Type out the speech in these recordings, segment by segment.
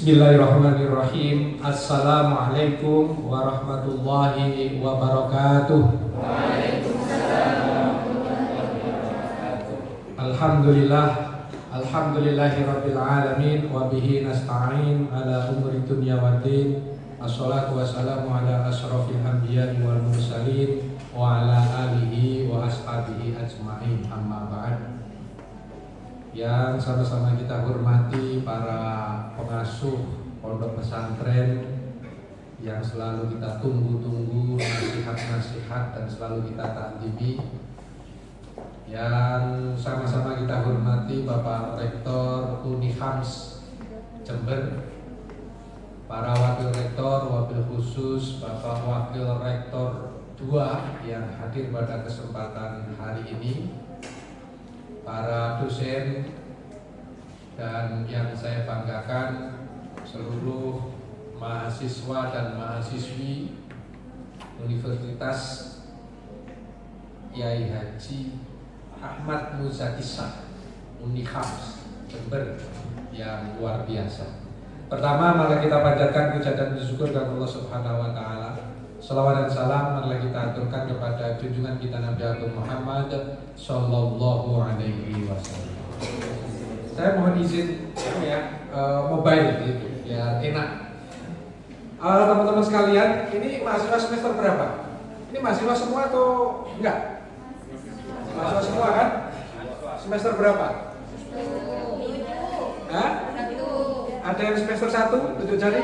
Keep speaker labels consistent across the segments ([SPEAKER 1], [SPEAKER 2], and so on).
[SPEAKER 1] Bismillahirrahmanirrahim. Assalamualaikum warahmatullahi wabarakatuh. Alhamdulillah, alhamdulillahirabbil alamin wa bihi nasta'in ala umuri dunya waddin. Assalatu wassalamu ala asyrafil anbiya'i wal mursalin wa ala alihi wa ashabihi ajma'in. Amma ba'd. Yang sama-sama kita hormati para pengasuh pondok pesantren yang selalu kita tunggu-tunggu nasihat-nasihat dan selalu kita ta'dhibi. Yang sama-sama kita hormati Bapak Rektor Unihams Jember, para wakil rektor, wabil khusus Bapak Wakil Rektor 2 yang hadir pada kesempatan hari ini, para dosen, dan yang saya banggakan seluruh mahasiswa dan mahasiswi Universitas Kyai Haji Ahmad Muzakisah Unihams Jember yang luar biasa. Pertama, mari kita panjatkan puja dan syukur kepada Allah Subhanahu wa taala. Salawat dan salam marilah kita aturkan kepada junjungan kita Nabi Agung Muhammad Sallallahu Alaihi Wasallam. Saya mohon izin mobile gitu, biar enak. Teman-teman sekalian, ini mahasiswa semester berapa? Ini mahasiswa semua atau enggak? Mahasiswa semua kan? Semester berapa? Hah? Ada yang semester 1? Tunjuk jari.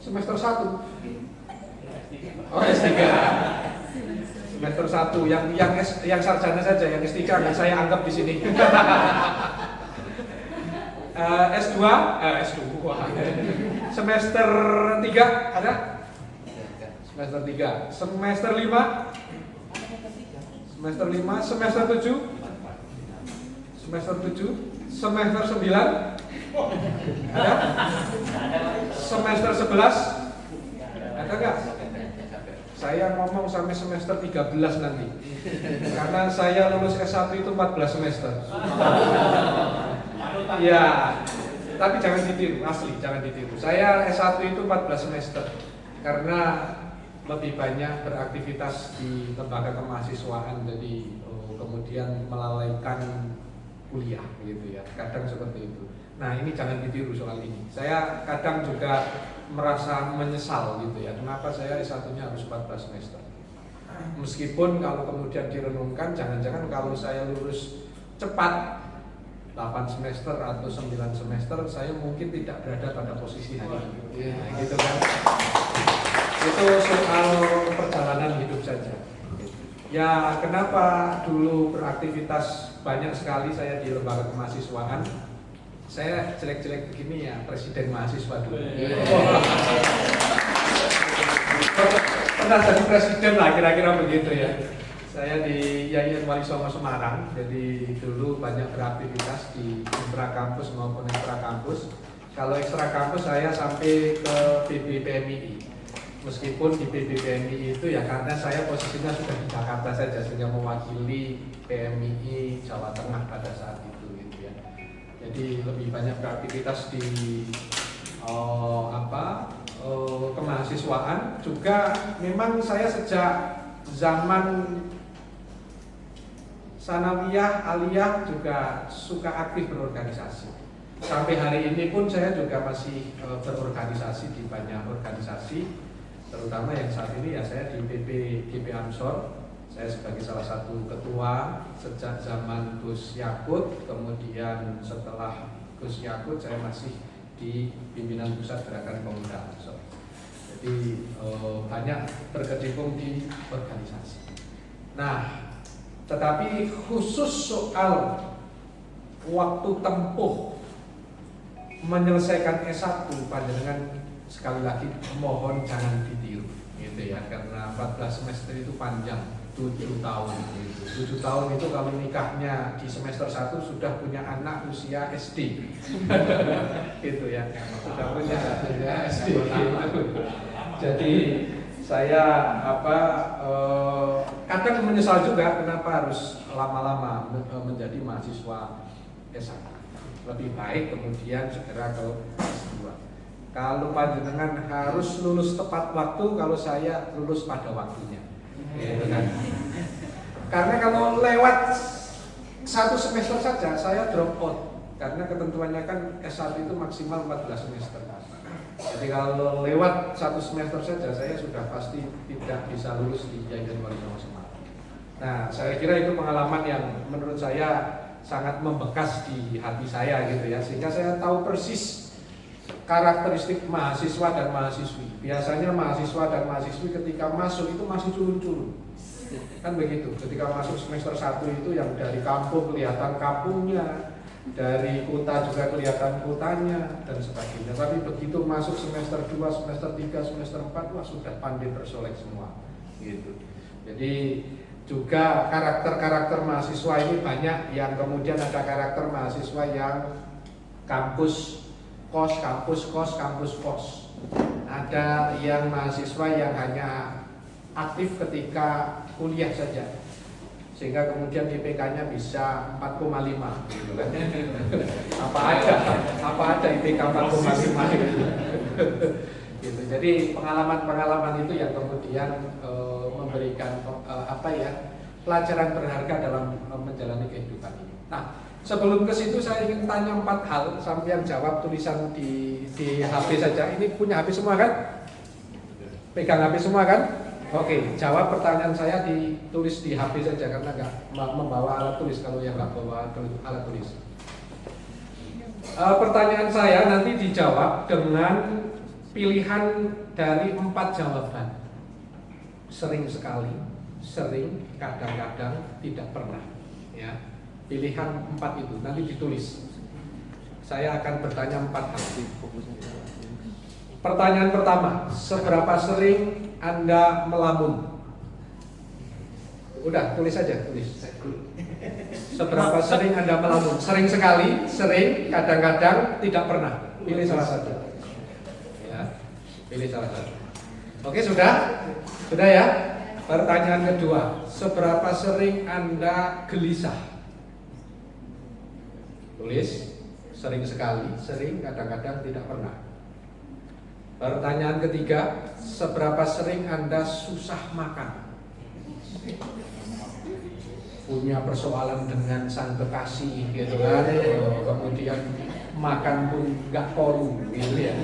[SPEAKER 1] Semester 1. Oh, S3. Semester 1 yang sarjana saja, yang S3 yang saya anggap di sini. S2, semester 3 ada? Semester 3. Semester 5? Semester 5, semester 7? Semester 7, semester 9? Ada? Semester 11? Ada enggak? Saya ngomong sampai semester 13 nanti. Karena saya lulus S1 itu 14 semester. Ya, tapi jangan ditiru, asli jangan ditiru. Saya S1 itu 14 semester. Karena lebih banyak beraktivitas di lembaga kemahasiswaan, jadi kemudian melalaikan kuliah gitu ya. Kadang seperti itu. Nah, ini jangan ditiru soal ini. Saya kadang juga merasa menyesal gitu ya, kenapa saya S1-nya harus 14 semester. Meskipun kalau kemudian direnungkan, jangan-jangan kalau saya lulus cepat 8 semester atau 9 semester, saya mungkin tidak berada pada posisi hari ini. Nah, gitu kan. Itu soal perjalanan hidup saja. Ya, kenapa dulu beraktivitas banyak sekali saya di lembaga kemahasiswaan. Saya jelek-jelek begini ya, presiden mahasiswa dulu. Pernah jadi presiden lah, kira-kira begitu ya. Saya di Yayan Wali Songo Semarang, jadi dulu banyak beraktivitas di intra kampus maupun ekstra kampus. Kalau ekstra kampus saya sampai ke PBPMI. Meskipun di PBPMI itu ya karena saya posisinya sudah di Jakarta saja, sehingga mewakili PMI Jawa Tengah pada saat itu. Jadi lebih banyak beraktivitas di kemahasiswaan. Juga memang saya sejak zaman sanawiyah, aliyah juga suka aktif berorganisasi. Sampai hari ini pun saya juga masih berorganisasi di banyak organisasi. Terutama yang saat ini ya saya di PP Ansor. Saya sebagai salah satu ketua sejak zaman Gus Yakut, kemudian setelah Gus Yakut saya masih di pimpinan pusat gerakan pemuda Ansor. Jadi banyak berkecimpung di organisasi. Nah, tetapi khusus soal waktu tempuh menyelesaikan S1, panjenengan sekali lagi mohon jangan ditiru, gitu ya, karena 14 semester itu panjang. 7 tahun gitu. 7 tahun itu kalau nikahnya di semester 1 sudah punya anak usia SD. Gitu ya. Sudah punya SD gitu. Jadi saya kadang menyesal juga kenapa harus lama-lama menjadi mahasiswa S1. lebih baik kemudian segera ke S2. Kalau panjenengan harus lulus tepat waktu, kalau saya lulus pada waktunya, gitu kan? Karena kalau lewat satu semester saja saya drop out, karena ketentuannya kan S1 itu maksimal 14 semester. Jadi kalau lewat satu semester saja saya sudah pasti tidak bisa lulus di Yayasan Wali Songo Semarang. Nah, saya kira itu pengalaman yang menurut saya sangat membekas di hati saya gitu ya, sehingga saya tahu persis karakteristik mahasiswa dan mahasiswi. Biasanya mahasiswa dan mahasiswi ketika masuk itu masih culun-culun, kan begitu. Ketika masuk semester 1 itu yang dari kampung kelihatan kampungnya, dari kota juga kelihatan kotanya dan sebagainya. Tapi begitu masuk semester 2, semester 3, semester 4, wah sudah pandai bersolek semua gitu. Jadi juga karakter-karakter mahasiswa ini banyak, yang kemudian ada karakter mahasiswa yang kampus kos, kampus kos, kampus kos. Ada yang mahasiswa yang hanya aktif ketika kuliah saja, sehingga kemudian IPK-nya bisa 4,5 gitu kan. apa ada IPK 4,5 gitu. Gitu. Jadi pengalaman-pengalaman itu yang kemudian memberikan pelajaran berharga dalam menjalani kehidupan ini. Nah, sebelum ke situ saya ingin tanya 4 hal, sampai yang jawab tulisan di HP saja. Ini punya HP semua kan? Pegang HP semua kan? Oke, jawab pertanyaan saya ditulis di HP saja karena nggak membawa alat tulis kalau yang nggak bawa alat tulis. Pertanyaan saya nanti dijawab dengan pilihan dari 4 jawaban. Sering sekali, sering, kadang-kadang, tidak pernah. Ya, pilihan 4 itu nanti ditulis. Saya akan bertanya 4 hal. Pertanyaan pertama, seberapa sering Anda melamun? Udah, tulis saja, tulis. Seberapa sering Anda melamun? Sering sekali, sering, kadang-kadang, tidak pernah. Pilih salah satu. Ya, pilih salah satu. Oke, sudah? Sudah ya? Pertanyaan kedua, seberapa sering Anda gelisah? Tulis, sering sekali, sering, kadang-kadang, tidak pernah. Pertanyaan ketiga, seberapa sering Anda susah makan? Punya persoalan dengan sang kekasih gitu kan, kemudian makan pun nggak koru gitu ya.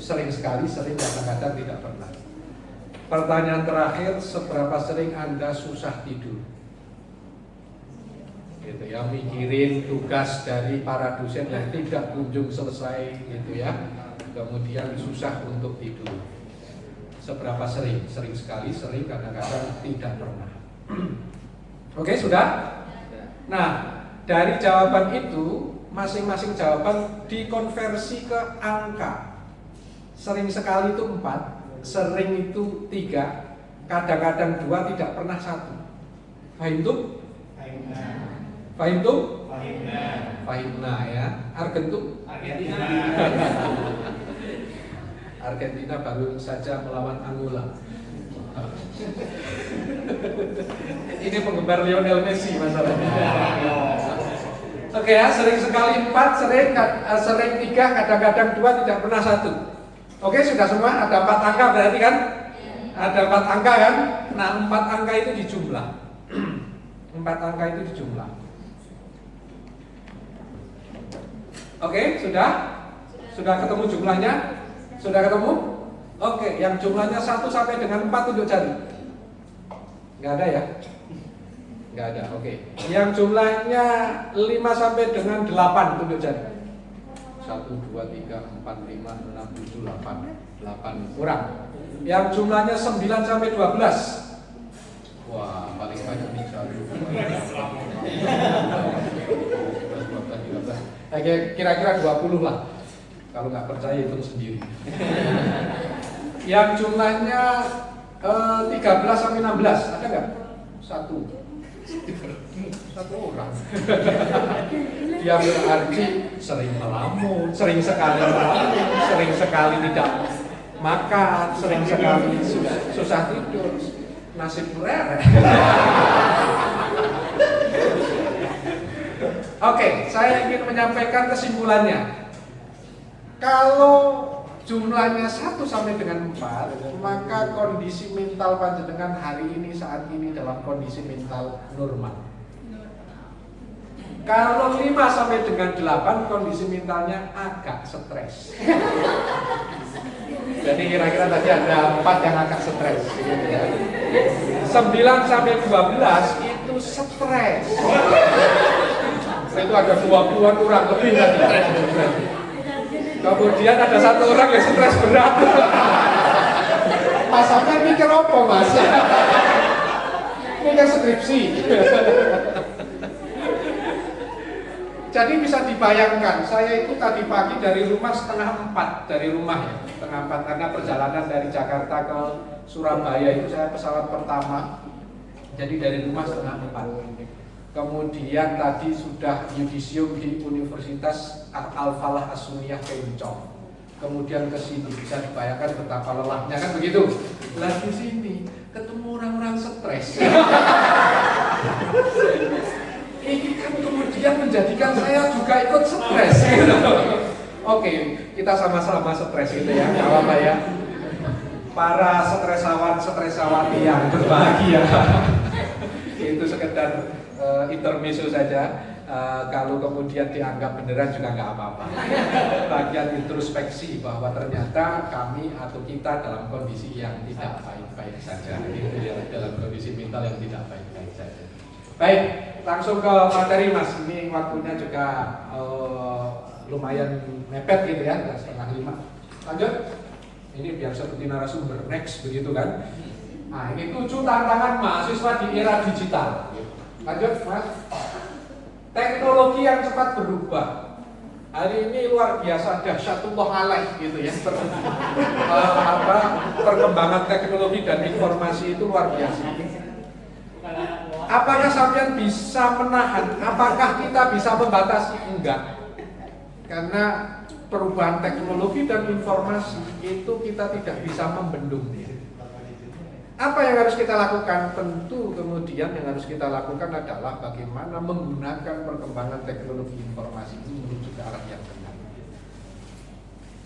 [SPEAKER 1] Sering sekali, sering, kadang-kadang, tidak pernah. Pertanyaan terakhir, seberapa sering Anda susah tidur? Gitu ya, mikirin tugas dari para dosen yang tidak kunjung selesai gitu ya. Kemudian susah untuk tidur. Seberapa sering? Sering sekali, sering, kadang-kadang, tidak pernah. Oke, sudah? Nah, dari jawaban itu masing-masing jawaban dikonversi ke angka. Sering sekali itu 4, sering itu 3, kadang-kadang 2, tidak pernah 1. Fahim tuh? Fahim tuh? Fahimna ya. Argentum? Argentina. Argentina baru saja melawan Angola. Ini penggemar Lionel Messi masalahnya. Oke ya, sering sekali 4, sering 3, kadang-kadang 2, tidak pernah 1. Oke, sudah semua? Ada 4 angka berarti kan? Ada 4 angka kan? Nah, 4 angka itu dijumlah. 4 angka itu dijumlah. Oke, sudah? Sudah ketemu jumlahnya? Sudah ketemu? Oke, yang jumlahnya 1 sampai dengan 4 tunjuk jari. Nggak ada ya? Nggak ada, oke. Yang jumlahnya 5 sampai dengan 8 tunjuk jari. 1, 2, 3, 4, 5, 6, 7, 8 kurang. Yang jumlahnya 9 sampai 12. Wah, paling banyak nih 1. Kira-kira 20 lah. Kalau nggak percaya hitung sendiri. Yang jumlahnya 13 sampai 16, ada nggak? 1 orang. Yang berarti sering melamun, sering sekali melamun, sering sekali tidak makan, sering sekali susah tidur, nasib merah. Oke, saya ingin menyampaikan kesimpulannya. Kalau jumlahnya 1 sampai dengan 4, maka kondisi mental panjenengan hari ini saat ini dalam kondisi mental normal. Kalau 5 sampai dengan 8, kondisi mentalnya agak stres. Jadi kira-kira tadi ada 4 yang agak stres. 9 sampai 12 itu stres. Itu ada 2 kurang lebih tadi. Kemudian ada 1 orang yang stres berat. Pasarnya mikir apa mas? Mikir skripsi. Jadi bisa dibayangkan, saya itu tadi pagi dari rumah setengah 4 dari rumah ya, setengah 4 karena perjalanan dari Jakarta ke Surabaya itu saya pesawat pertama. Jadi dari rumah setengah 4. Kemudian tadi sudah yudisium di Universitas Al-Falah As-Sunniyah Kencong. Kemudian ke sini bisa dibayangkan betapa lelahnya kan begitu. Lah di sini ketemu orang-orang stres. Ini kan kemudian menjadikan saya juga ikut stres. Oke, kita sama-sama stres gitu ya, nggak apa-apa ya. Para stresawati yang berbahagia. Itu sekedar intermezzo saja. Kalau kemudian dianggap beneran juga nggak apa-apa. Bagian introspeksi bahwa ternyata kami atau kita dalam kondisi yang tidak baik-baik saja, gitu ya, dalam kondisi mental yang tidak baik-baik saja. Baik, langsung ke materi mas. Ini waktunya juga lumayan mepet gitu ya, 4:30. Lanjut. Ini biar seperti narasumber next begitu kan. Nah ini 7 tantangan mahasiswa di era digital. Lanjut mas. Teknologi yang cepat berubah. Hari ini luar biasa dahsyatullah alaih gitu ya. Perkembangan teknologi dan informasi itu luar biasa. Apakah sampean bisa menahan? Apakah kita bisa membatasi? Enggak. Karena perubahan teknologi dan informasi itu kita tidak bisa membendung. Apa yang harus kita lakukan? Tentu kemudian yang harus kita lakukan adalah bagaimana menggunakan perkembangan teknologi informasi itu menuju ke arah yang benar.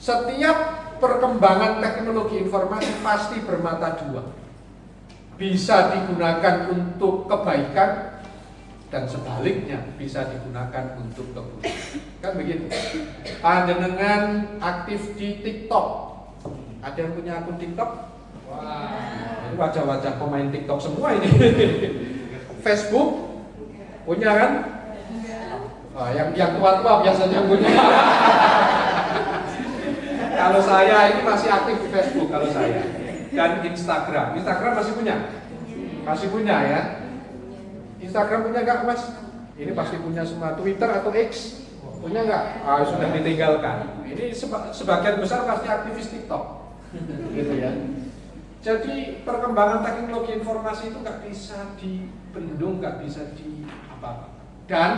[SPEAKER 1] Setiap perkembangan teknologi informasi pasti bermata dua. Bisa digunakan untuk kebaikan dan sebaliknya bisa digunakan untuk keburukan. Kan begitu. Panjenengan aktif di TikTok. Ada yang punya akun TikTok? Wah, ini wajah-wajah pemain TikTok semua ini. Facebook punya kan? Yang tua-tua biasanya punya. Kalau saya ini masih aktif di Facebook kalau saya. Dan Instagram masih punya? Masih punya ya? Instagram punya nggak mas? Ini pasti punya semua. Twitter atau X? Punya nggak? Sudah ditinggalkan. Ini sebagian besar pasti aktivis TikTok. Gitu ya. Jadi perkembangan teknologi informasi itu nggak bisa dibendung, nggak bisa di apa. Dan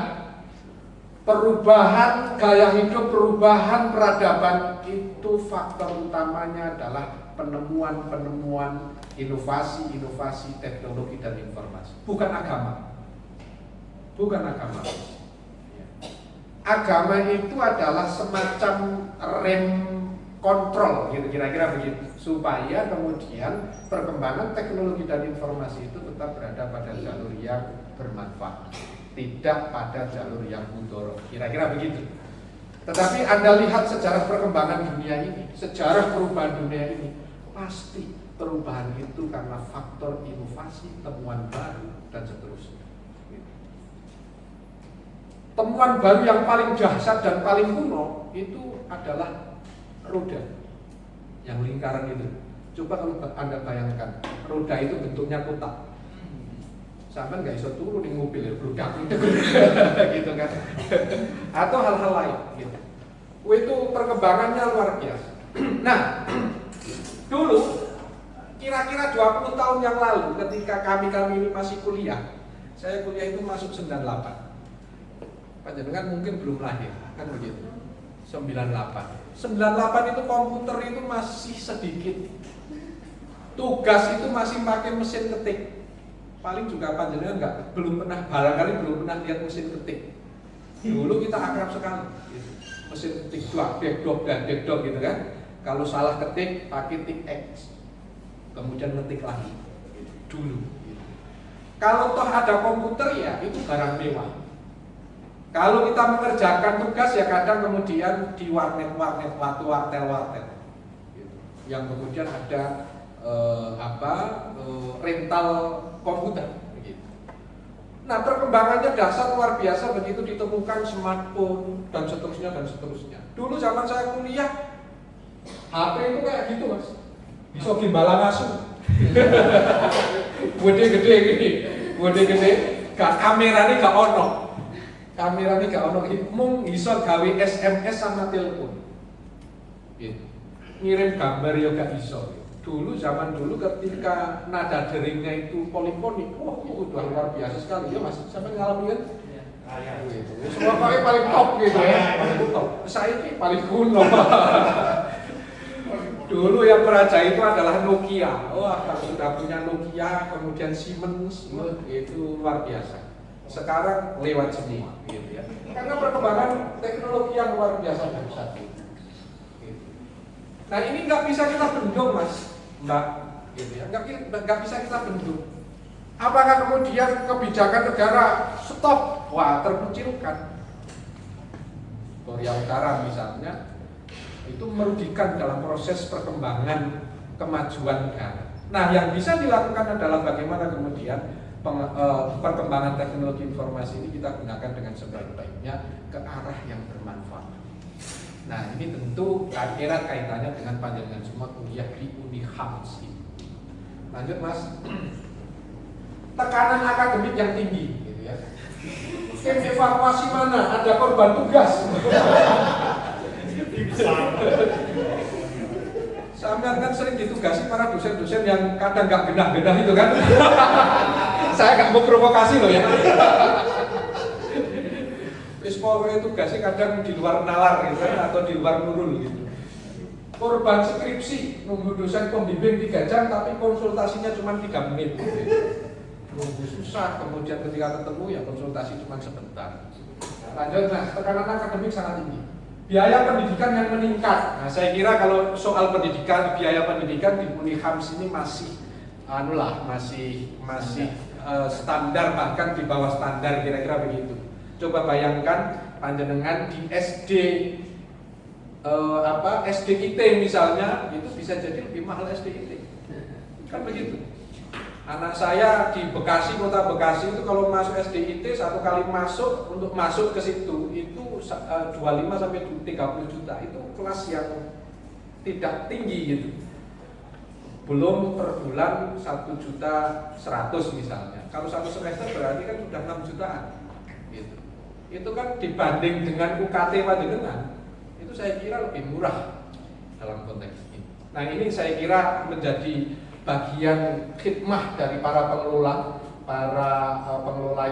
[SPEAKER 1] perubahan gaya hidup, perubahan peradaban itu faktor utamanya adalah penemuan-penemuan inovasi teknologi dan informasi, bukan agama. Bukan agama. Agama itu adalah semacam rem kontrol, gitu, kira-kira begitu, supaya kemudian perkembangan teknologi dan informasi itu tetap berada pada jalur yang bermanfaat, tidak pada jalur yang mudorot, kira-kira begitu. Tetapi Anda lihat sejarah perkembangan dunia ini, sejarah perubahan dunia ini, pasti perubahan itu karena faktor inovasi, temuan baru, dan seterusnya. Temuan baru yang paling dahsyat dan paling kuno itu adalah roda yang lingkaran itu. Coba kalau Anda bayangkan, roda itu bentuknya kotak. Sampai nggak bisa turun di mobil ya, beludak gitu kan. Atau hal-hal lain gitu. Itu perkembangannya luar biasa. Nah, dulu kira-kira 20 tahun yang lalu ketika kami ini masih kuliah, saya kuliah itu masuk 98. Panjenengan mungkin belum lahir, kan begitu. 98 itu komputer itu masih sedikit. Tugas itu masih pakai mesin ketik. Paling juga panjenengan belum pernah lihat mesin ketik. Dulu kita akrab sekali, gitu. Mesin ketik dekdok dan dekdok gitu kan. Kalau salah ketik pakai tik X, kemudian ngetik lagi, gitu. Dulu. Gitu. Kalau toh ada komputer ya itu barang mewah. Kalau kita mengerjakan tugas ya kadang kemudian di warnet-warnet, wartel-wartel, gitu. Yang kemudian ada rental komputer. Nah, perkembangannya dasar luar biasa begitu ditemukan smartphone dan seterusnya dan seterusnya. Dulu zaman saya kuliah, HP itu kayak gitu mas, bisa gimbalan asu, gede-gede gini, gede-gede, kameranya gak ono, mung bisa gawe SMS sama telepon, gitu. Ngirim gambar ya gak bisa. Dulu zaman dulu ketika nada deringnya itu polifonik, wah itu udah luar biasa sekali ya mas. Sampai ngalamin kan? Gitu. Semua paling top gitu ya. Paling top. Saya ini paling kuno. Dulu yang meraja itu adalah Nokia. Wah kalau sudah punya Nokia, kemudian Siemens, itu luar biasa. Sekarang lewat semua, gitu ya. Karena perkembangan teknologi yang luar biasa dahsyat. Nah ini nggak bisa kita bendung mas, Mbak, gitu ya. Nggak bisa kita bendung. Apakah kemudian kebijakan negara stop? Wah terkucilkan. Korea Utara misalnya itu merugikan dalam proses perkembangan kemajuan negara. Nah yang bisa dilakukan adalah bagaimana kemudian perkembangan teknologi informasi ini kita gunakan dengan sebaik-baiknya ke arah yang bermanfaat. Nah ini tentu erat kaitannya dengan panjenengan semua kuliah di Unihams. Lanjut mas. Tekanan akademik yang tinggi, gitu ya. Tim evakuasi mana? Ada korban tugas. Sampean kan sering ditugasi para dosen-dosen yang kadang nggak genah-genah itu kan. Saya nggak mau provokasi loh ya. Pokoknya tugasnya kadang di luar nalar gitu kan, atau di luar nurul gitu. Korban skripsi nunggu dosen pembimbing 3 jam tapi konsultasinya cuma 3 menit gitu. Nunggu susah, kemudian ketika ketemu ya konsultasi cuma sebentar. Lanjut, nah tekanan akademik sangat tinggi. Biaya pendidikan yang meningkat. Nah saya kira kalau soal pendidikan, biaya pendidikan di Unihams ini masih standar, bahkan di bawah standar kira-kira begitu. Coba bayangkan panjenengan di SDIT misalnya itu bisa jadi lebih mahal SDIT. Kan begitu. Anak saya di Bekasi, kota Bekasi itu kalau masuk SDIT satu kali masuk untuk masuk ke situ itu 25 sampai 30 juta. Itu kelas yang tidak tinggi gitu. Belum per bulan 1.100.000 misalnya. Kalau satu semester berarti kan sudah 6 jutaan. Gitu. Itu kan dibanding dengan UKT panjenengan itu saya kira lebih murah dalam konteks ini. Nah ini saya kira menjadi bagian khidmah dari para pengelola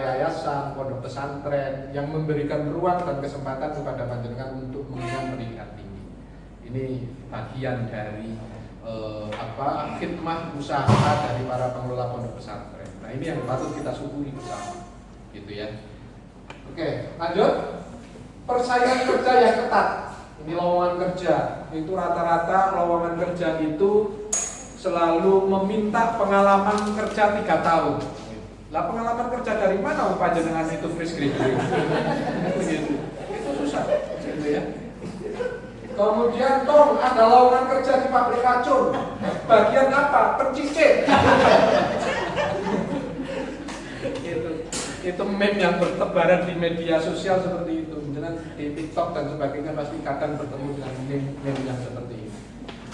[SPEAKER 1] yayasan, pondok pesantren yang memberikan ruang dan kesempatan kepada panjenengan untuk mengenyam pendidikan tinggi. Ini bagian dari khidmah usaha dari para pengelola pondok pesantren. Nah ini yang patut kita syukuri bersama, gitu ya. Oke, lanjut. Persaingan kerja yang ketat. Ini lowongan kerja. Itu rata-rata lowongan kerja itu selalu meminta pengalaman kerja 3 tahun. Lah pengalaman kerja dari mana panjenengan itu fresh graduate? Itu susah, gitu ya. Kemudian ada lowongan kerja di pabrik racun. Bagian apa? Pencicip. Itu meme yang bertebaran di media sosial seperti itu, misalnya di TikTok dan sebagainya pasti kadang bertemu dengan meme yang seperti ini.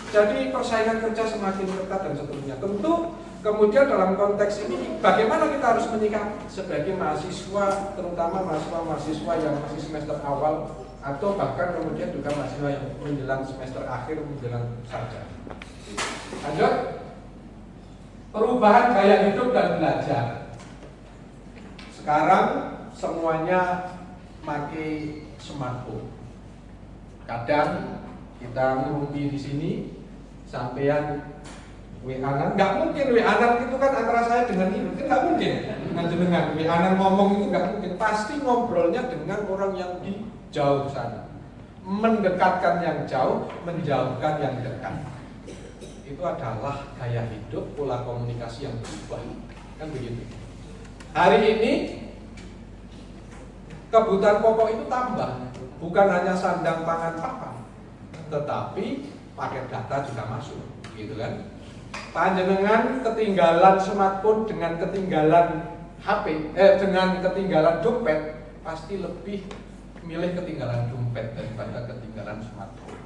[SPEAKER 1] Jadi persaingan kerja semakin ketat dan seterusnya. Tentu kemudian dalam konteks ini bagaimana kita harus menyikapi sebagai mahasiswa, terutama mahasiswa yang masih semester awal atau bahkan kemudian juga mahasiswa yang menjelang semester akhir, menjelang sarjana. Lanjut. Perubahan gaya hidup dan belajar. Sekarang semuanya pakai smartphone. Kadang kita ngumpi di sini, sampean WA-an, nggak mungkin WA-an itu kan antara saya dengan ini, nggak mungkin. Panjenengan anak ngomong itu nggak mungkin, pasti ngobrolnya dengan orang yang di jauh sana, mendekatkan yang jauh, menjauhkan yang dekat. Itu adalah gaya hidup, pola komunikasi yang berubah, kan begitu. Hari ini kebutuhan pokok itu tambah, bukan hanya sandang, pangan, papan, tetapi paket data juga masuk, gitu kan. Panjenengan ketinggalan smartphone dengan ketinggalan HP, dengan ketinggalan dompet, pasti lebih milih ketinggalan dompet daripada ketinggalan smartphone,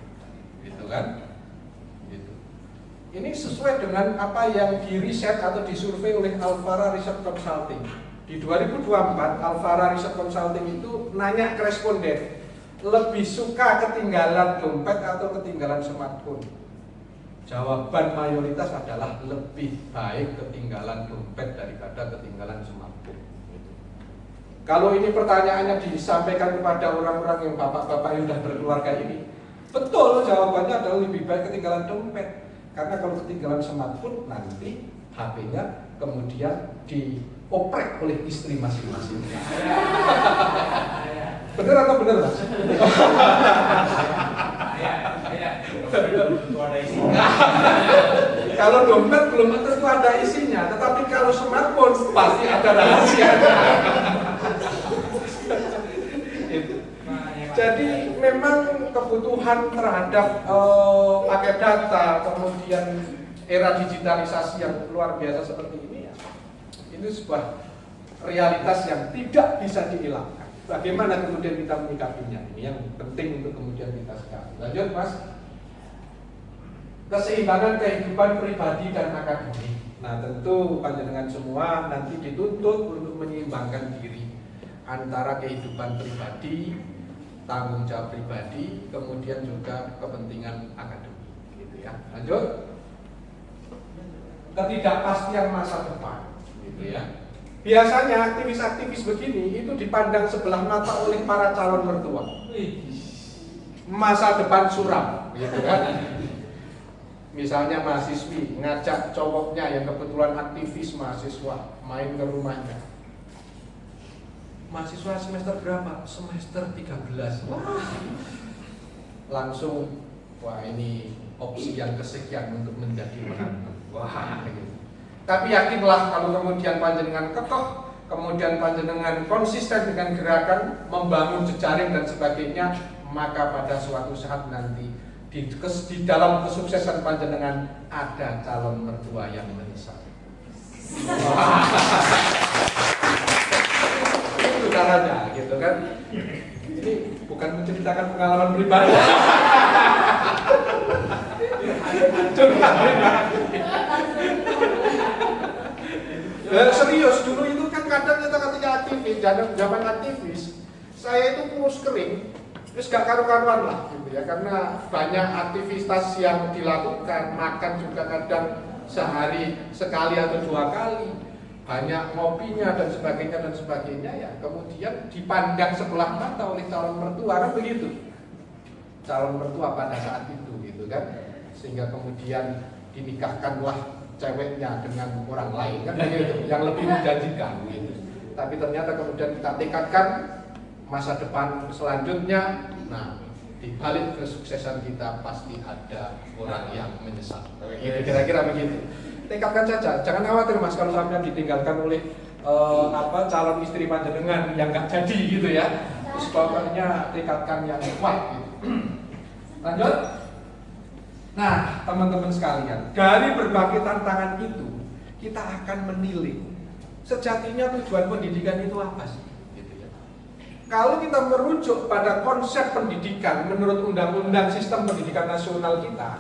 [SPEAKER 1] gitu kan? Gitu. Ini sesuai dengan apa yang diriset atau disurvei oleh Alfara Research Consulting. Di 2024, Alfara Research Consulting itu nanya ke responden, lebih suka ketinggalan dompet atau ketinggalan smartphone? Jawaban mayoritas adalah lebih baik ketinggalan dompet daripada ketinggalan smartphone. Kalau ini pertanyaannya disampaikan kepada orang-orang yang bapak-bapak yang sudah berkeluarga ini, betul jawabannya adalah lebih baik ketinggalan dompet. Karena kalau ketinggalan smartphone nanti HP-nya kemudian dioprek oleh istri masing-masing. Bener atau bener, Mas? Kalau dompet belum tentu ada isinya, tetapi kalau smartphone pasti ada rahasianya. Jadi memang kebutuhan terhadap paket data, kemudian era digitalisasi yang luar biasa seperti ini, ya, ini sebuah realitas yang tidak bisa dihilangkan. Bagaimana kemudian kita menyikapinya? Ini yang penting untuk kemudian kita sekarang. Lanjut, Mas. Keseimbangan kehidupan pribadi dan akademik. Nah, tentu panjenengan semua nanti dituntut untuk menyeimbangkan diri antara kehidupan pribadi, tanggung jawab pribadi, kemudian juga kepentingan akademik, gitu ya. Lanjut. Ketidakpastian masa depan, gitu ya. Biasanya aktivis-aktivis begini itu dipandang sebelah mata oleh para calon mertua. Masa depan suram, gitu kan. Misalnya mahasiswi ngajak cowoknya yang kebetulan aktivis mahasiswa main ke rumahnya. Mahasiswa semester berapa? Semester 13. Wah. Langsung, wah ini opsi yang kesekian untuk menjadi menantu. Wah, gitu. Tapi yakinlah kalau kemudian panjenengan kekeh, kemudian panjenengan konsisten dengan gerakan membangun jejaring dan sebagainya, maka pada suatu saat nanti di dalam kesuksesan panjenengan ada calon mertua yang menyesal. Itu caranya, gitu kan? Ini bukan menceritakan pengalaman pribadi. Serius, dulu itu kan kadang kita ketika aktivis, zaman aktivis, saya itu kurus kering, terus gak karu-karuan lah, gitu ya, karena banyak aktivitas yang dilakukan, makan juga kadang sehari sekali atau 2 kali, banyak ngopinya dan sebagainya ya, kemudian dipandang sebelah mata oleh calon mertua, kan begitu, calon mertua pada saat itu, gitu kan, sehingga kemudian dinikahkanlah ceweknya dengan orang lain, kan begitu, yang lebih menjanjikan, gitu. Tapi ternyata kemudian kita tekadkan masa depan selanjutnya, nah di balik kesuksesan kita pasti ada orang yang menyesal. Kira-kira begitu. Tekadkan saja, jangan khawatir Mas kalau sampai ditinggalkan oleh calon istri panjenengan yang nggak jadi gitu ya. Terus pokoknya tekadkan yang kuat. Gitu. Lanjut. Nah, teman-teman sekalian, dari berbagai tantangan itu kita akan menilai sejatinya tujuan pendidikan itu apa sih? Kalau kita merujuk pada konsep pendidikan menurut Undang-Undang Sistem Pendidikan Nasional kita,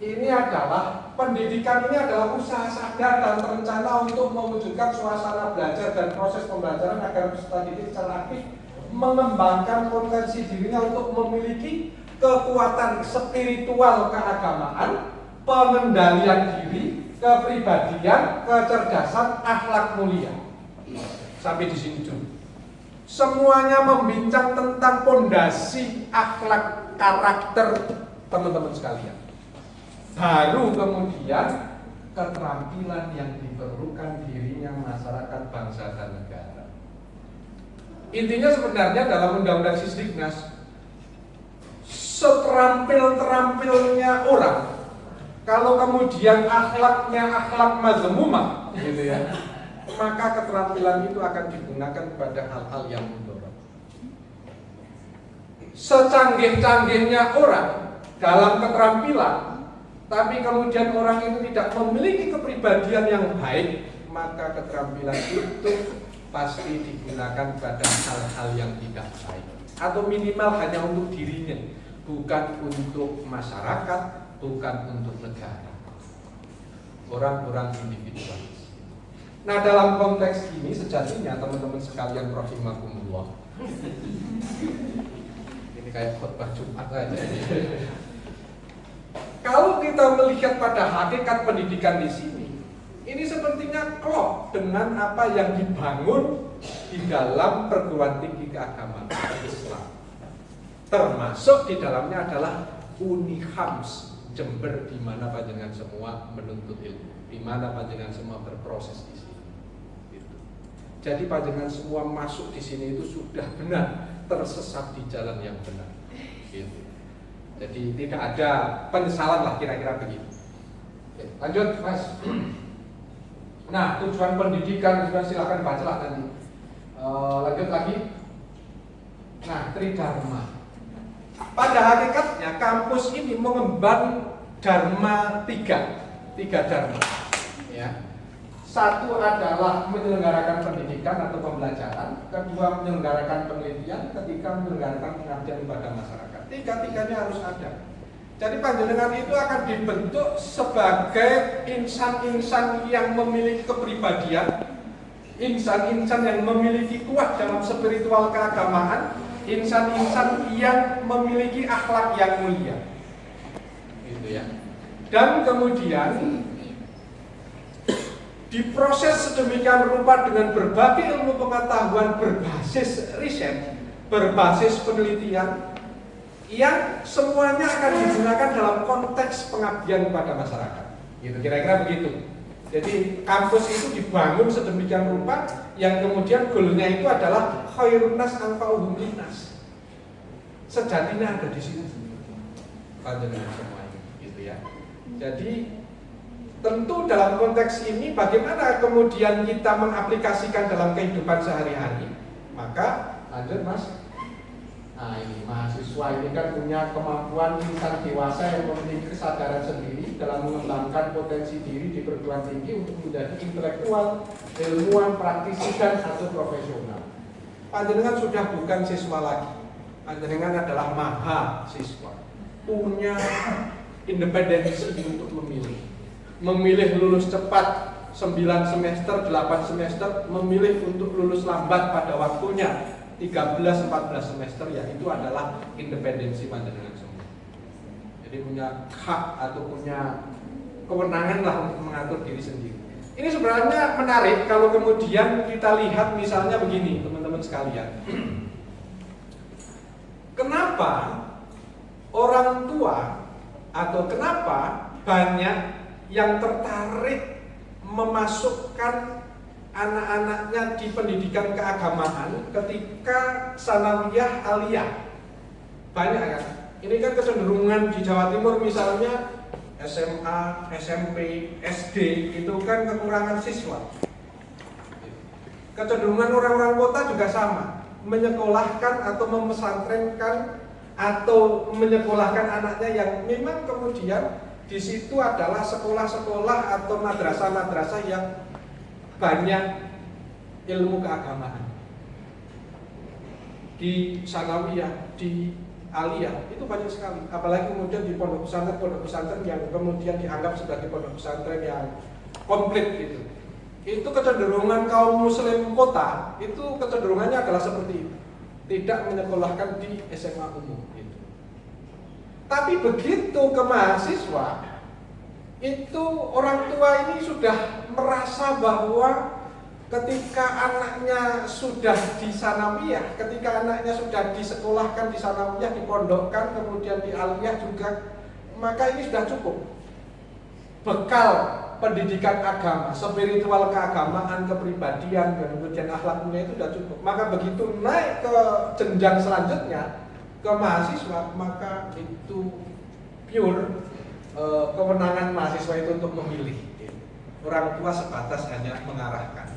[SPEAKER 1] ini adalah pendidikan ini adalah usaha sadar dan terencana untuk mewujudkan suasana belajar dan proses pembelajaran agar peserta didik secara aktif mengembangkan potensi dirinya untuk memiliki kekuatan spiritual keagamaan, pengendalian diri, kepribadian, kecerdasan, akhlak mulia. Sampai di sini dulu. Semuanya membincang tentang pondasi akhlak karakter teman-teman sekalian. Baru kemudian keterampilan yang diperlukan dirinya masyarakat, bangsa, dan negara. Intinya sebenarnya dalam Undang-Undang Sisdiknas, seterampil-terampilnya orang, kalau kemudian akhlaknya akhlak mazmumah, gitu ya, maka keterampilan itu akan digunakan pada hal-hal yang mundorot. Secanggih-canggihnya orang dalam keterampilan, tapi kemudian orang itu tidak memiliki kepribadian yang baik, maka keterampilan itu pasti digunakan pada hal-hal yang tidak baik, atau minimal hanya untuk dirinya, bukan untuk masyarakat, bukan untuk negara. Orang-orang individualis. Nah, dalam konteks ini sejatinya teman-teman sekalian rahimakumullah, ini kayak khotbah Jumat aja. Kalau kita melihat pada hakikat pendidikan di sini, ini sepertinya klop dengan apa yang dibangun di dalam perguruan tinggi keagamaan Islam. Termasuk di dalamnya adalah Unihams Jember, di mana panjenengan semua menuntut ilmu, di mana panjenengan semua berproses di sini. Gitu. Jadi panjenengan semua masuk di sini itu sudah benar tersesat di jalan yang benar. Gitu. Jadi tidak ada penyesalan lah, kira-kira begitu. Oke, lanjut Mas. Nah, tujuan pendidikan sudah, silakan bacalah nanti. Lanjut lagi. Nah, Tridharma. Pada hakikatnya kampus ini mengemban dharma tiga dharma. Ya. Satu adalah menyelenggarakan pendidikan atau pembelajaran, kedua menyelenggarakan penelitian, ketiga menyelenggarakan pengabdian kepada masyarakat. Tiga-tiganya harus ada. Jadi panjenengan itu akan dibentuk sebagai insan-insan yang memiliki kepribadian, insan-insan yang memiliki kuat dalam spiritual keagamaan, insan-insan yang memiliki akhlak yang mulia. Gitu ya. Dan kemudian diproses sedemikian rupa dengan berbagai ilmu pengetahuan berbasis riset, berbasis penelitian, yang semuanya akan digunakan dalam konteks pengabdian kepada masyarakat. Gitu, kira-kira begitu. Jadi kampus itu dibangun sedemikian rupa yang kemudian goalnya itu adalah khairun nas anfa'uhum linnas. Sejatinya ada di sini. Panjenengan semuanya, gitu ya. Jadi tentu dalam konteks ini bagaimana kemudian kita mengaplikasikan dalam kehidupan sehari-hari. Maka lanjut Mas. Nah, ini mahasiswa ini kan punya kemampuan insan dewasa yang memiliki kesadaran sendiri dalam mengembangkan potensi diri di perguruan tinggi untuk menjadi intelektual, ilmuwan, praktisi, dan atau profesional. Panjenengan sudah bukan siswa lagi. Panjenengan adalah mahasiswa, punya independensi untuk memilih. Memilih lulus cepat 9 semester, 8 semester, memilih untuk lulus lambat pada waktunya 13-14 semester, ya itu adalah independensi panjenengan semua. Jadi punya hak atau punya kewenangan lah untuk mengatur diri sendiri. Ini sebenarnya menarik kalau kemudian kita lihat misalnya begini teman-teman sekalian. Kenapa orang tua atau kenapa banyak yang tertarik memasukkan anak-anaknya di pendidikan keagamaan ketika sanawiyah aliyah? Banyak kan? Ini kan kecenderungan di Jawa Timur misalnya SMA, SMP, SD itu kan kekurangan siswa. Kecenderungan orang-orang kota juga sama, menyekolahkan atau memesantrenkan atau menyekolahkan anaknya yang memang kemudian di situ adalah sekolah-sekolah atau madrasah-madrasah yang banyak ilmu keagamaan. Di sanawiyah, di aliyah itu banyak sekali. Apalagi kemudian di pondok pesantren yang kemudian dianggap sebagai pondok pesantren yang komplit gitu. Itu kecenderungan kaum muslim kota itu kecenderungannya adalah seperti itu. Tidak menyekolahkan di SMA umum gitu. Tapi begitu ke mahasiswa, itu orang tua ini sudah merasa bahwa ketika anaknya sudah di sanawiyah, ketika anaknya sudah disekolahkan di sanawiyah, dipondokkan, kemudian di aliyah juga, maka ini sudah cukup bekal pendidikan agama, spiritual keagamaan, kepribadian, dan kemudian akhlak mulia itu sudah cukup. Maka begitu naik ke jenjang selanjutnya, ke mahasiswa, maka itu pure kewenangan mahasiswa itu untuk memilih. Orang tua sebatas hanya mengarahkan.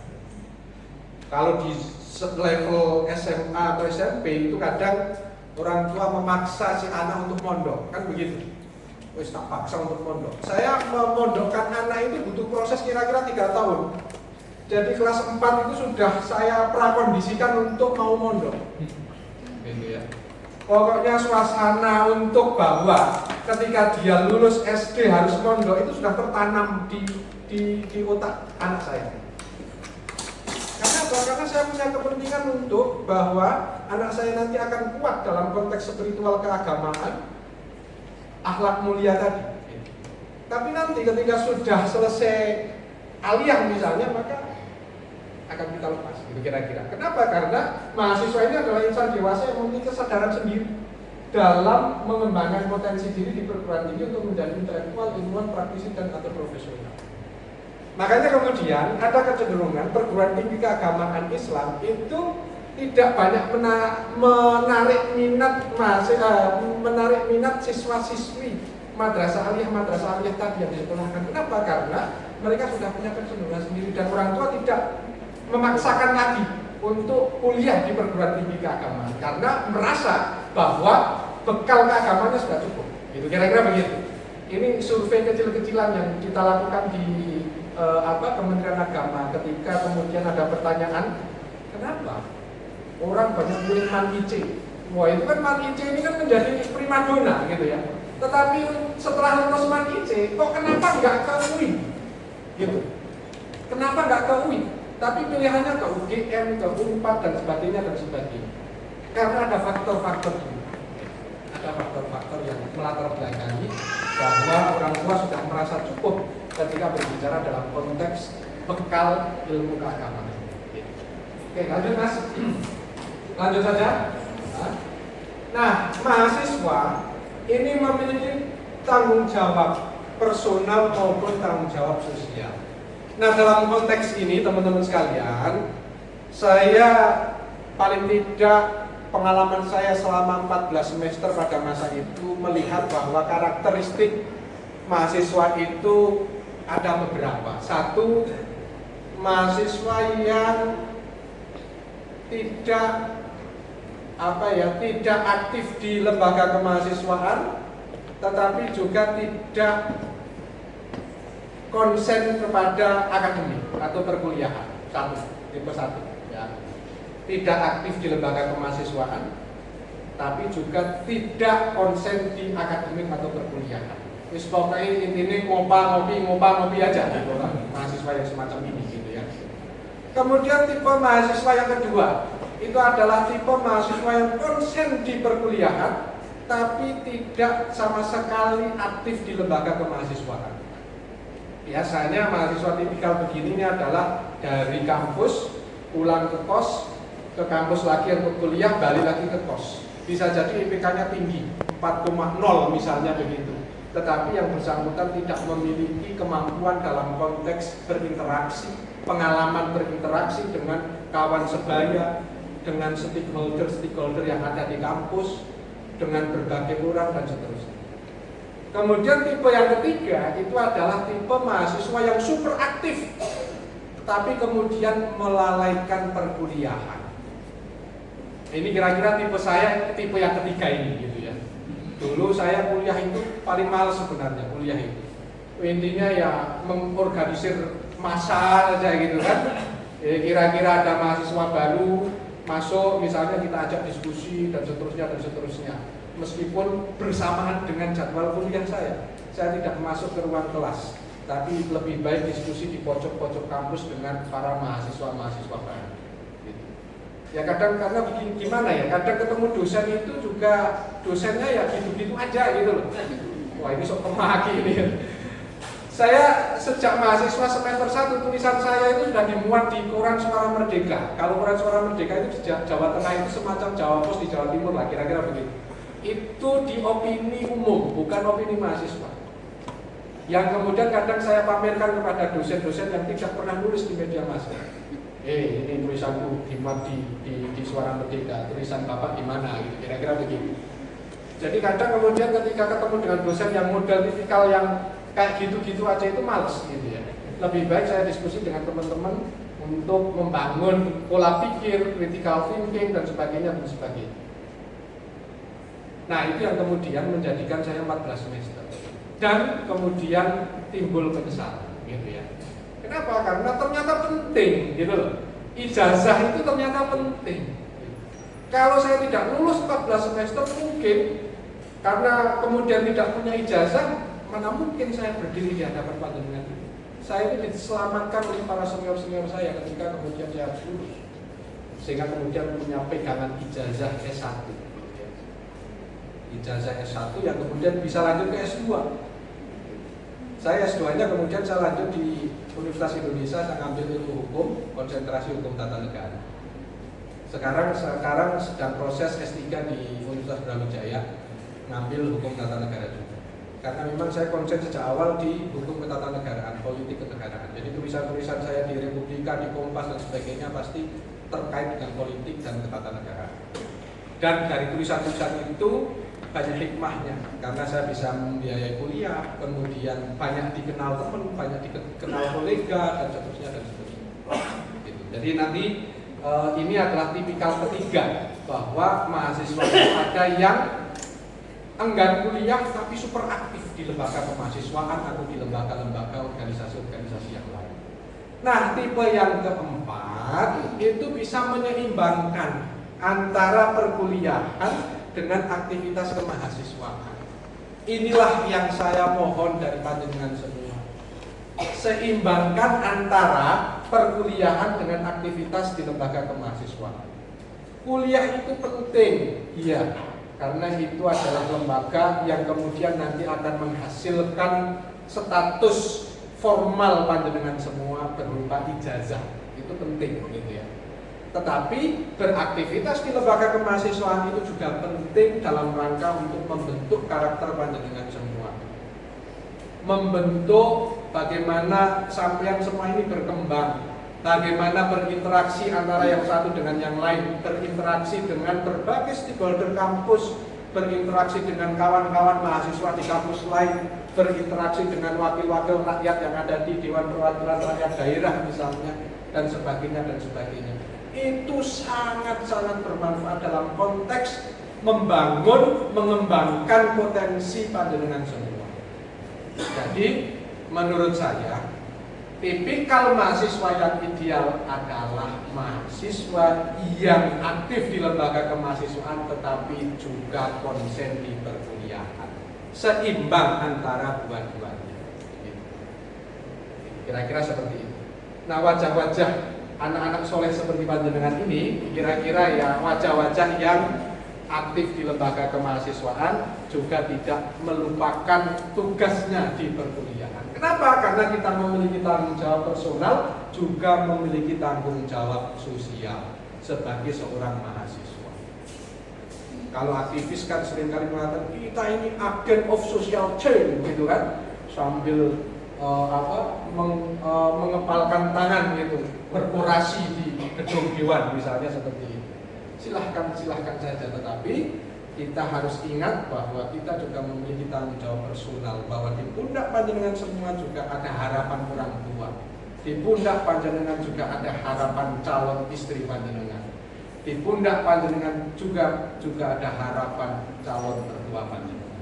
[SPEAKER 1] Kalau di level SMA atau SMP itu kadang orang tua memaksa si anak untuk mondok, kan begitu. Wis tak paksa untuk mondok. Saya memondokkan anak itu butuh proses kira-kira 3 tahun. Jadi kelas 4 itu sudah saya prakondisikan untuk mau mondok. Gitu ya. Pokoknya suasana untuk bahwa ketika dia lulus SD harus mondok itu sudah tertanam di otak anak saya. Karena apa? Karena saya punya kepentingan untuk bahwa anak saya nanti akan kuat dalam konteks spiritual keagamaan, akhlak mulia tadi. Tapi nanti ketika sudah selesai aliyah misalnya, maka akan kita lepas, gitu kira-kira. Kenapa? Karena mahasiswa ini adalah insan dewasa yang memiliki kesadaran sendiri dalam mengembangkan potensi diri di perguruan tinggi untuk menjadi intelektual, ilmuwan, praktisi, dan atau profesional. Makanya kemudian ada kecenderungan perguruan tinggi keagamaan Islam itu tidak banyak menarik minat siswa-siswi madrasah aliyah tadi yang disekolahkan. Kenapa? Karena mereka sudah punya kecenderungan sendiri dan orang tua tidak memaksakan lagi untuk kuliah di perguruan tinggi keagamaan karena merasa bahwa bekal keagamaannya sudah cukup. Itu kira-kira begitu. Ini survei kecil-kecilan yang kita lakukan di Kementerian Agama ketika kemudian ada pertanyaan, kenapa orang banyak milih Man IC? Wah, itu kan Man IC ini kan menjadi primadona gitu ya. Tetapi setelah lulus Man IC, kok kenapa nggak ke UI? Gitu. Kenapa nggak ke UI? Tapi pilihannya ke UGM, ke UNPAD dan sebagainya. Karena ada faktor-faktor ini. Ada faktor-faktor yang melatar belakangi bahwa orang tua sudah merasa cukup ketika berbicara dalam konteks bekal ilmu keagamaan. Oke, lanjut Mas. Lanjut saja. Nah, mahasiswa ini memiliki tanggung jawab personal maupun tanggung jawab sosial. Nah, dalam konteks ini teman-teman sekalian, saya paling tidak pengalaman saya selama 14 semester pada masa itu melihat bahwa karakteristik mahasiswa itu ada beberapa. Satu, mahasiswa yang tidak aktif di lembaga kemahasiswaan, tetapi juga tidak konsen kepada akademik atau perkuliahan. Tipe satu ya. Tidak aktif di lembaga kemahasiswaan, tapi juga tidak konsen di akademik atau perkuliahan. Wis pokoknya intinya ngopi aja gitu lah, mahasiswa yang semacam ini gitu ya. Kemudian tipe mahasiswa yang kedua itu adalah tipe mahasiswa yang konsen di perkuliahan tapi tidak sama sekali aktif di lembaga kemahasiswaan. Biasanya mahasiswa tipikal begini ini adalah dari kampus pulang ke kos, ke kampus lagi untuk kuliah, balik lagi ke kos. Bisa jadi IPK-nya tinggi, 4,0 misalnya begitu. Tetapi yang bersangkutan tidak memiliki kemampuan dalam konteks berinteraksi, pengalaman berinteraksi dengan kawan sebaya, dengan stakeholder yang ada di kampus, dengan berbagai orang dan seterusnya. Kemudian tipe yang ketiga itu adalah tipe mahasiswa yang super aktif, tapi kemudian melalaikan perkuliahan. Ini kira-kira tipe saya, tipe yang ketiga ini gitu ya. Dulu saya kuliah itu paling males sebenarnya kuliah itu. Intinya ya mengorganisir massa aja gitu kan. Kira-kira ada mahasiswa baru masuk, misalnya kita ajak diskusi dan seterusnya. Meskipun bersamaan dengan jadwal kuliah saya tidak masuk ke ruang kelas, tapi lebih baik diskusi di pojok-pojok kampus dengan para mahasiswa-mahasiswa baru. Gitu. Ya kadang karena gimana ya, kadang ketemu dosen itu juga dosennya ya gitu-gitu aja gitu loh. Wah ini sok pemaki ini. Saya sejak mahasiswa semester 1 tulisan saya itu sudah dimuat di koran Suara Merdeka. Kalau koran Suara Merdeka itu di Jawa Tengah itu semacam Jawa Pos di Jawa Timur lah, kira-kira begitu. Itu di opini umum, bukan opini mahasiswa. yang kemudian kadang saya pamerkan kepada dosen-dosen yang tidak pernah nulis di media massa. Ini tulisanku dimuat di Suara Merdeka, tulisan Bapak di mana gitu, kira-kira begitu. Jadi kadang kemudian ketika ketemu dengan dosen yang model tipikal yang kayak gitu-gitu aja itu males gitu ya. Lebih baik saya diskusi dengan teman-teman untuk membangun pola pikir, critical thinking dan sebagainya dan sebagainya. Nah, itu yang kemudian menjadikan saya 14 semester. Dan kemudian timbul kekesalan gitu ya. Kenapa? Karena ternyata penting gitu loh. Ijazah itu ternyata penting. Kalau saya tidak lulus 14 semester mungkin karena kemudian tidak punya ijazah, mana mungkin saya berdiri di hadapan panjenengan. Saya itu diselamatkan oleh para senior-senior saya ketika kemudian saya harus lulus. Sehingga kemudian punya pegangan ijazah S1. Ijazah S1 yang kemudian bisa lanjut ke S2. Saya S2-nya kemudian saya lanjut di Universitas Indonesia, saya ngambil ilmu hukum, konsentrasi hukum tata negara. Sekarang sedang proses S3 di Universitas Brawijaya, ngambil hukum tata negara juga. Karena memang saya konsen sejak awal di hukum ketatanegaraan, politik kenegaraan. Jadi tulisan-tulisan saya di Republika, di Kompas dan sebagainya pasti terkait dengan politik dan ketatanegaraan. Dan dari tulisan-tulisan itu banyak hikmahnya, karena saya bisa membiayai kuliah, kemudian banyak dikenal teman, banyak dikenal kolega dan seterusnya dan seterusnya. Gitu. Jadi nanti ini adalah tipikal ketiga bahwa mahasiswa ada yang enggan kuliah tapi super aktif di lembaga kemahasiswaan atau di lembaga-lembaga organisasi-organisasi yang lain. Nah, tipe yang keempat itu bisa menyeimbangkan antara perkuliahan dengan aktivitas kemahasiswaan. Inilah yang saya mohon dari panjenengan semua. Seimbangkan antara perkuliahan dengan aktivitas di lembaga kemahasiswaan. Kuliah itu penting, iya, karena itu adalah lembaga yang kemudian nanti akan menghasilkan status formal panjenengan semua berupa ijazah. Itu penting gitu ya. Tetapi beraktivitas di lembaga kemahasiswaan itu juga penting dalam rangka untuk membentuk karakter panjenengan semua. Membentuk bagaimana sampean semua ini berkembang, bagaimana berinteraksi antara yang satu dengan yang lain, berinteraksi dengan berbagai stakeholder kampus, berinteraksi dengan kawan-kawan mahasiswa di kampus lain, berinteraksi dengan wakil-wakil rakyat yang ada di Dewan Perwakilan Rakyat Daerah misalnya, dan sebagainya dan sebagainya. Itu sangat-sangat bermanfaat dalam konteks membangun, mengembangkan potensi panjenengan semua. Jadi menurut saya tipikal mahasiswa yang ideal adalah mahasiswa yang aktif di lembaga kemahasiswaan tetapi juga konsen di perkuliahan, seimbang antara dua-duanya. Kira-kira seperti itu. Nah, wajah-wajah anak-anak soleh seperti panjenengan ini kira-kira ya wajah-wajah yang aktif di lembaga kemahasiswaan juga tidak melupakan tugasnya di perkuliahan. Kenapa? Karena kita memiliki tanggung jawab personal, juga memiliki tanggung jawab sosial sebagai seorang mahasiswa. Kalau aktivis kan seringkali mengatakan kita ini agent of social change gitu kan, sambil mengepalkan tangan gitu, berorasi di gedung dewan misalnya seperti itu. Silahkan saja, tetapi kita harus ingat bahwa kita juga memiliki tanggung jawab personal, bahwa di pundak panjenengan semua juga ada harapan orang tua, di pundak panjenengan juga ada harapan calon istri panjenengan, di pundak panjenengan juga ada harapan calon mertua panjenengan.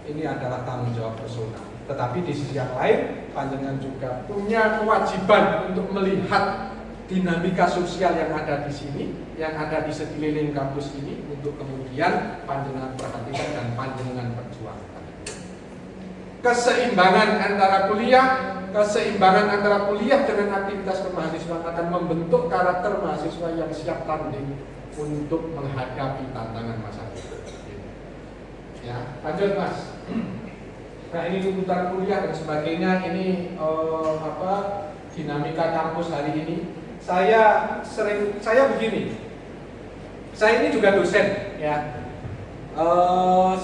[SPEAKER 1] Ini adalah tanggung jawab personal. Tetapi di sisi yang lain, panjenengan juga punya kewajiban untuk melihat dinamika sosial yang ada di sini, yang ada di sekeliling kampus ini, untuk kemudian panjenengan perhatikan dan panjenengan perjuangkan. Keseimbangan antara kuliah dengan aktivitas kemahasiswaan akan membentuk karakter mahasiswa yang siap tanding untuk menghadapi tantangan masa depan. Ya, lanjut Mas. Nah, ini tuntutan kuliah dan sebagainya, ini dinamika kampus hari ini. Saya begini. Saya ini juga dosen, ya.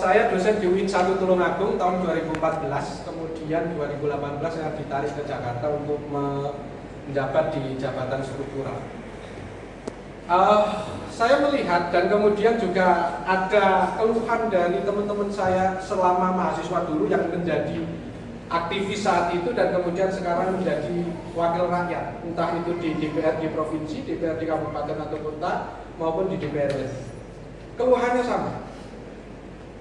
[SPEAKER 1] Saya dosen di UIN 1 Tulungagung tahun 2014. Kemudian
[SPEAKER 2] kemudian 2018 saya ditarik ke Jakarta untuk menjabat di jabatan struktural. Saya melihat dan kemudian juga ada keluhan dari teman-teman saya selama mahasiswa dulu yang menjadi aktivis saat itu dan kemudian sekarang menjadi wakil rakyat, entah itu di DPR di provinsi, DPR di kabupaten atau kota maupun di DPRD. Keluhannya sama,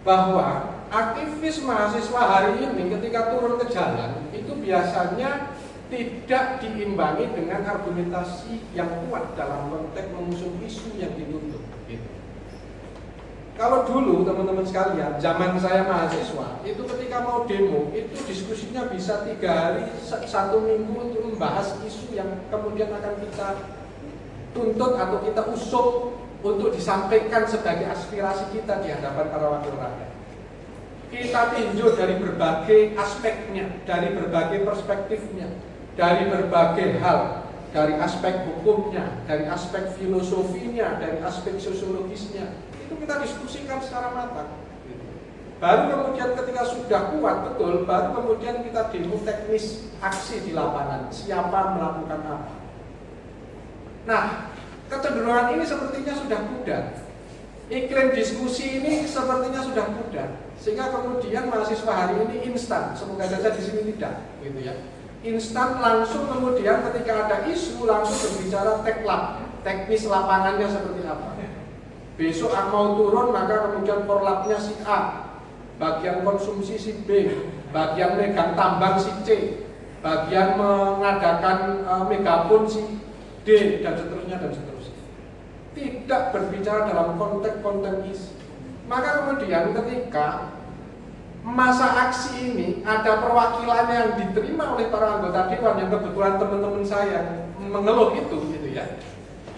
[SPEAKER 2] bahwa aktivis mahasiswa hari ini ketika turun ke jalan itu biasanya tidak diimbangi dengan argumentasi yang kuat dalam konteks mengusung isu yang dituntut. Gitu. Kalau dulu teman-teman sekalian, zaman saya mahasiswa, itu ketika mau demo, itu diskusinya bisa 3 hari, 1 minggu untuk membahas isu yang kemudian akan kita tuntut atau kita usung untuk disampaikan sebagai aspirasi kita di hadapan para wakil rakyat. Kita tinjau dari berbagai aspeknya, dari berbagai perspektifnya, dari berbagai hal, dari aspek hukumnya, dari aspek filosofinya, dari aspek sosiologisnya, itu kita diskusikan secara matang. Baru kemudian ketika sudah kuat betul, baru kemudian kita demo teknis aksi di lapangan, siapa melakukan apa. Nah, kecenderungan ini sepertinya sudah pudar. Iklim diskusi ini sepertinya sudah pudar, sehingga kemudian mahasiswa hari ini instan, semoga saja di sini tidak, gitu ya. Instan langsung kemudian ketika ada isu langsung berbicara teklap, teknis lapangannya seperti apa. Besok mau turun maka kemudian porlapnya si A, bagian konsumsi si B, bagian megang tambang si C, bagian mengadakan megapun si D dan seterusnya dan seterusnya. Tidak berbicara dalam konteks isu. Maka kemudian ketika masa aksi ini ada perwakilannya yang diterima oleh para anggota dewan yang kebetulan teman-teman saya mengeluh itu gitu ya.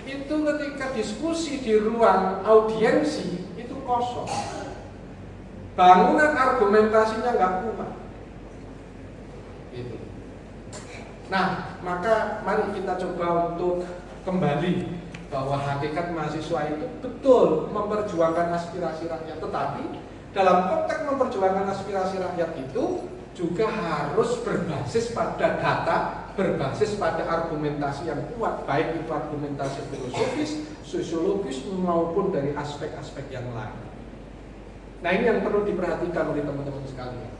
[SPEAKER 2] Itu ketika diskusi di ruang audiensi itu kosong. Bangunan argumentasinya nggak kuat. Gitu. Nah, maka mari kita coba untuk kembali bahwa hakikat mahasiswa itu betul memperjuangkan aspirasi rakyat, tetapi dalam konteks memperjuangkan aspirasi rakyat itu juga harus berbasis pada data, berbasis pada argumentasi yang kuat, baik itu argumentasi filosofis, sosiologis maupun dari aspek-aspek yang lain. Nah, ini yang perlu diperhatikan oleh teman-teman sekalian.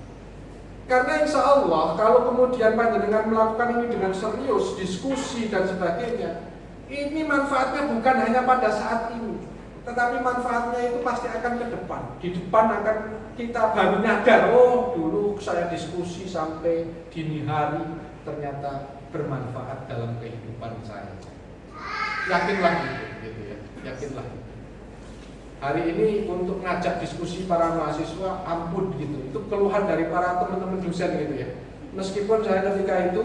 [SPEAKER 2] Karena insya Allah kalau kemudian panjenengan melakukan ini dengan serius, diskusi dan sebagainya, ini manfaatnya bukan hanya pada saat ini, tetapi manfaatnya itu pasti akan ke depan. Di depan akan kita baru nyadar, oh dulu saya diskusi sampai dini hari ternyata bermanfaat dalam kehidupan saya. Yakinlah gitu ya, yakinlah. Hari ini untuk ngajak diskusi para mahasiswa, ampun gitu. Itu keluhan dari para teman-teman dosen gitu ya. Meskipun saya ketika itu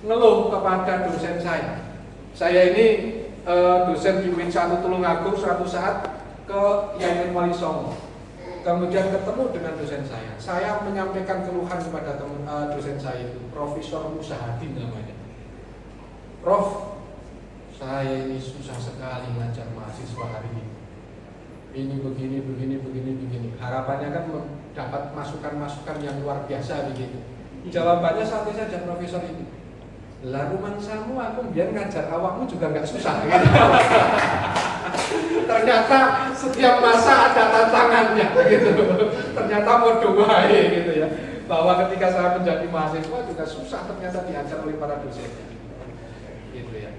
[SPEAKER 2] ngeluh kepada dosen saya. Saya ini dosen di UIN 1 Tulungagung suatu saat ke Yayan Wali Songo. Kemudian ketemu dengan dosen saya. Saya menyampaikan keluhan kepada teman dosen saya itu, Profesor Musahadin namanya. Prof, saya ini susah sekali ngajar mahasiswa hari ini. Ini begini. Harapannya kan dapat masukan-masukan yang luar biasa begitu. Jawabannya santai saja profesor itu. Lalu mangsamu aku biar ngajar awakmu juga nggak susah gitu. Ternyata setiap masa ada tantangannya gitu. Ternyata mau doa gitu ya. Bahwa ketika saya menjadi mahasiswa juga susah ternyata diajar oleh para dosennya. Gitu ya.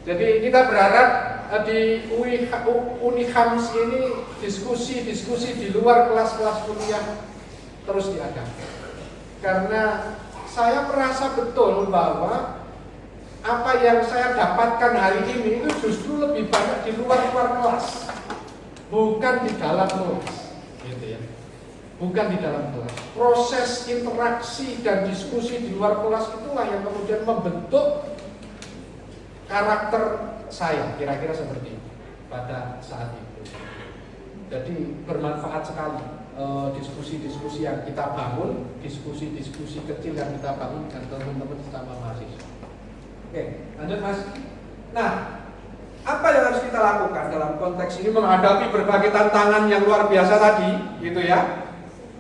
[SPEAKER 2] Jadi kita berharap di Unihams ini diskusi di luar kelas-kelas kuliah terus diadakan. Karena saya merasa betul bahwa apa yang saya dapatkan hari ini itu justru lebih banyak di luar kelas, bukan di dalam kelas, gitu ya. Bukan di dalam kelas. Proses interaksi dan diskusi di luar kelas itulah yang kemudian membentuk karakter saya, kira-kira seperti itu pada saat itu. Jadi bermanfaat sekali. Diskusi-diskusi yang kita bangun, diskusi-diskusi kecil yang kita bangun dan teman-teman sesama mahasiswa. Oke, lanjut Mas. Nah, apa yang harus kita lakukan dalam konteks ini menghadapi berbagai tantangan yang luar biasa tadi, gitu ya?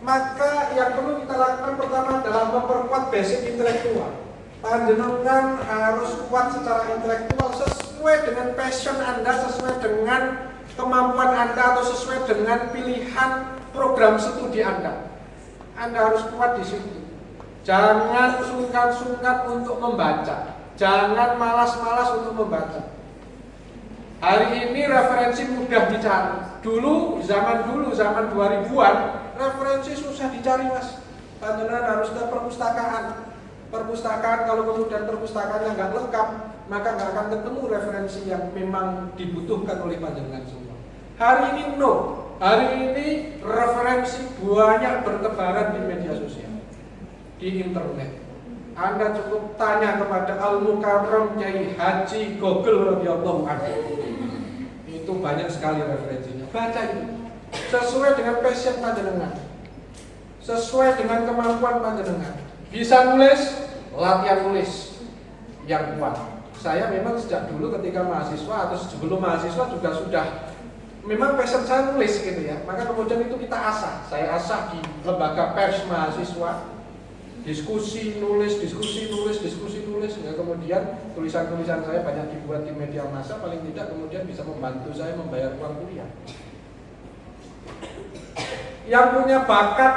[SPEAKER 2] Maka yang perlu kita lakukan pertama adalah memperkuat basic intelektual. Panjenengan harus kuat secara intelektual sesuai dengan passion Anda, sesuai dengan kemampuan Anda, atau sesuai dengan pilihan program studi Anda. Anda harus kuat di situ. Jangan sungkan-sungkan untuk membaca. Jangan malas-malas untuk membaca. Hari ini referensi mudah dicari. Zaman 2000-an, referensi susah dicari, Mas. Panjenengan harus ke perpustakaan. Perpustakaan, kalau kemudian perpustakaannya nggak lengkap, maka nggak akan ketemu referensi yang memang dibutuhkan oleh panjenengan semua. Hari ini hari ini referensi banyak bertebaran di media sosial, di internet. Anda cukup tanya kepada Al-Mukarram Kiai Haji Gogel radhiyallahu anhu. Itu banyak sekali referensinya. Baca itu. Sesuai dengan passion panjenengan. Sesuai dengan kemampuan panjenengan. Bisa nulis, latihan nulis yang kuat. Saya memang sejak dulu ketika mahasiswa atau sebelum mahasiswa juga sudah memang passion saya nulis gitu ya. Maka kemudian itu kita asah. Saya asah di lembaga pers mahasiswa. Diskusi nulis. Ya, kemudian tulisan-tulisan saya banyak dibuat di media massa, paling tidak kemudian bisa membantu saya membayar uang kuliah. Yang punya bakat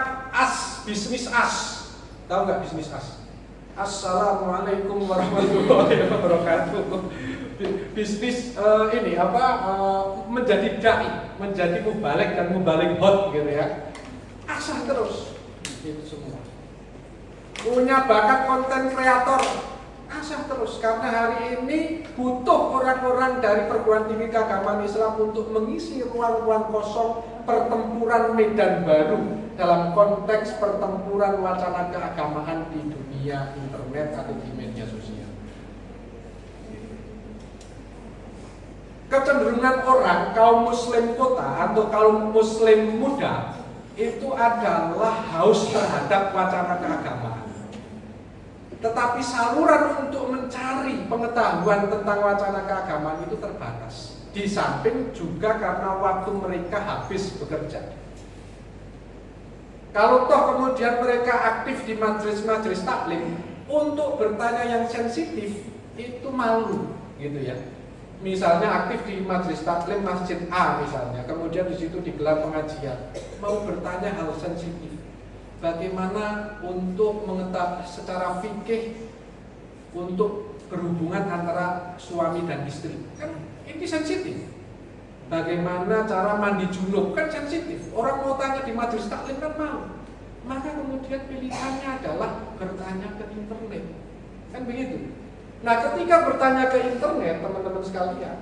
[SPEAKER 2] bisnis tahu nggak bisnis Assalamualaikum warahmatullahi wabarakatuh. Bisnis menjadi dai, menjadi mubalik dan mubalik hot gitu ya. Asah terus itu semua. Punya bakat konten kreator, asah terus, karena hari ini butuh orang-orang dari perguruan tinggi keagamaan Islam untuk mengisi ruang-ruang kosong pertempuran medan baru dalam konteks pertempuran wacana keagamaan di dunia internet atau di media sosial. Kecenderungan orang kaum muslim kota atau kaum muslim muda itu adalah haus terhadap wacana keagamaan. Tetapi saluran untuk mencari pengetahuan tentang wacana keagamaan itu terbatas. Di samping juga karena waktu mereka habis bekerja. Kalau toh kemudian mereka aktif di majelis-majelis taklim, untuk bertanya yang sensitif itu malu, gitu ya. Misalnya aktif di majelis taklim Masjid A misalnya, kemudian di situ digelar pengajian, mau bertanya hal sensitif. Bagaimana untuk mengetahui secara fikih untuk berhubungan antara suami dan istri, kan ini sensitif. Bagaimana cara mandi junub, kan sensitif. Orang mau tanya di majelis taklim kan mau. Maka kemudian pilihannya adalah bertanya ke internet, kan begitu. Nah, ketika bertanya ke internet, teman-teman sekalian,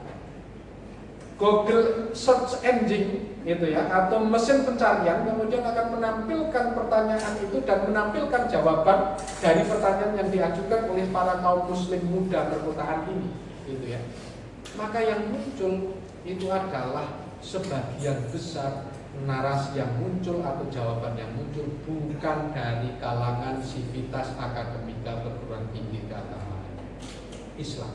[SPEAKER 2] Google search engine gitu ya, atau mesin pencarian kemudian akan menampilkan pertanyaan itu dan menampilkan jawaban dari pertanyaan yang diajukan oleh para kaum muslim muda perkotaan ini, gitu ya. Maka yang muncul itu adalah sebagian besar narasi yang muncul atau jawaban yang muncul bukan dari kalangan sivitas akademika perguruan tinggi keagamaan Islam.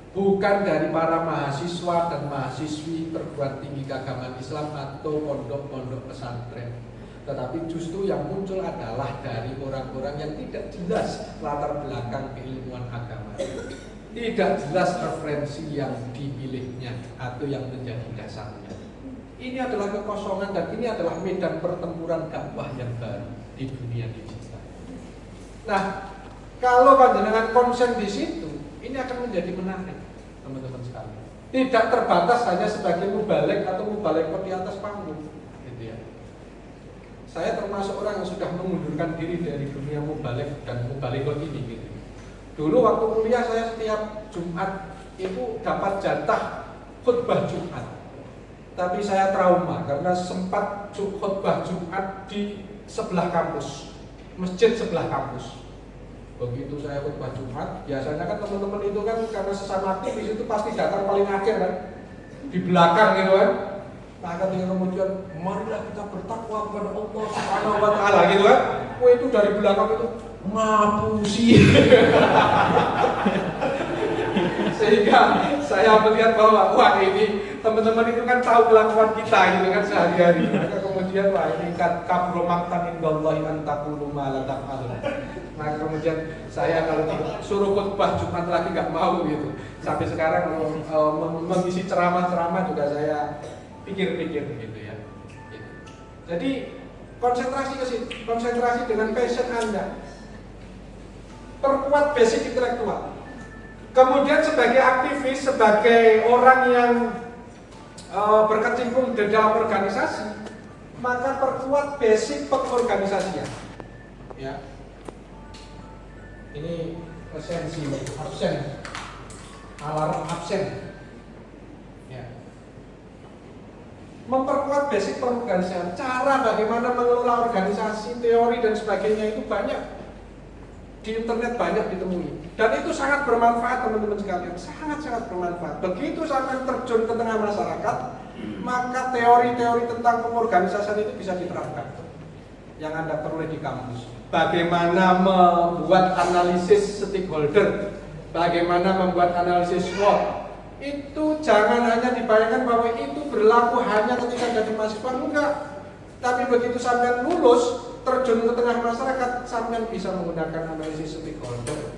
[SPEAKER 2] Bukan dari para mahasiswa dan mahasiswi perguruan tinggi keagamaan Islam atau pondok-pondok pesantren, tetapi justru yang muncul adalah dari orang-orang yang tidak jelas latar belakang keilmuan agama, tidak jelas referensi yang dipilihnya atau yang menjadi dasarnya. Ini adalah kekosongan dan ini adalah medan pertempuran dakwah yang baru di dunia digital. Nah, kalau panjenengan konsen di situ, ini akan menjadi menarik, teman-teman sekalian. Tidak terbatas hanya sebagai mubalik atau mubalik di atas panggung, gitu ya. Saya termasuk orang yang sudah mengundurkan diri dari dunia mubalik dan mubalikot ini, gitu. Dulu waktu kuliah saya setiap Jumat itu dapat jatah khutbah Jumat. Tapi saya trauma karena sempat khutbah Jumat di sebelah kampus, masjid sebelah kampus. Begitu saya khutbah Jumat, biasanya kan teman-teman itu kan karena sesama aktivis itu pasti datang paling akhir kan, di belakang gitu kan. Nah kemudian marilah kita bertakwa kepada Allah Subhanahu wa Ta'ala gitu kan. Wah itu dari belakang itu ngapusi. Sehingga saya melihat bahwa wah ini teman-teman itu kan tahu kelakuan kita gitu kan sehari-hari. Maka kemudian kemudian wah ini kabro maktan indallahi an taqulu ma la taf'alun. Maka kemudian saya kalau disuruh khutbah Jumat lagi nggak mau gitu. Sampai sekarang mengisi ceramah-ceramah juga saya pikir-pikir gitu ya. Gitu. Jadi konsentrasi ke situ, konsentrasi dengan passion Anda. Perkuat basic intelektual. Kemudian sebagai aktivis, sebagai orang yang berkecimpung di dalam organisasi, maka perkuat basic pengorganisasian. Ya. Ini esensi absen, alarm absen. Ya. Memperkuat basic pengorganisasian. Cara bagaimana mengelola organisasi, teori dan sebagainya itu banyak di internet, banyak ditemui. Dan itu sangat bermanfaat teman-teman sekalian, sangat-sangat bermanfaat. Begitu sampai terjun ke tengah masyarakat, maka teori-teori tentang pengorganisasian itu bisa diterapkan. Yang Anda peroleh di kampus. Bagaimana membuat analisis stakeholder, bagaimana membuat analisis SWOT. Itu jangan hanya dibayangkan bahwa itu berlaku hanya ketika jadi mahasiswa, enggak. Tapi begitu sampai lulus, terjun ke tengah masyarakat, sampai bisa menggunakan analisis stakeholder,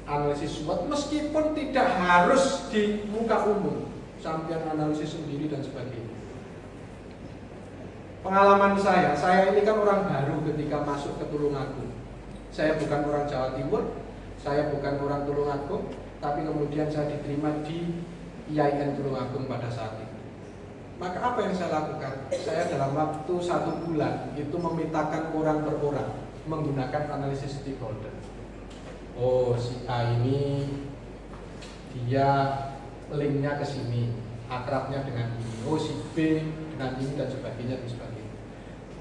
[SPEAKER 2] analisis SWOT, meskipun tidak harus di muka umum, sampai analisis sendiri dan sebagainya. Pengalaman saya ini kan orang baru ketika masuk ke Tulungagung. Saya bukan orang Jawa Timur, saya bukan orang Tulungagung, tapi kemudian saya diterima di IAIN Tulungagung pada saat itu. Maka apa yang saya lakukan? Saya dalam waktu 1 bulan itu memetakan orang per orang menggunakan analisis stakeholder. Oh, si A ini dia linknya ke sini, akrabnya dengan ini. Oh, si B dengan ini dan sebagainya dan sebagainya.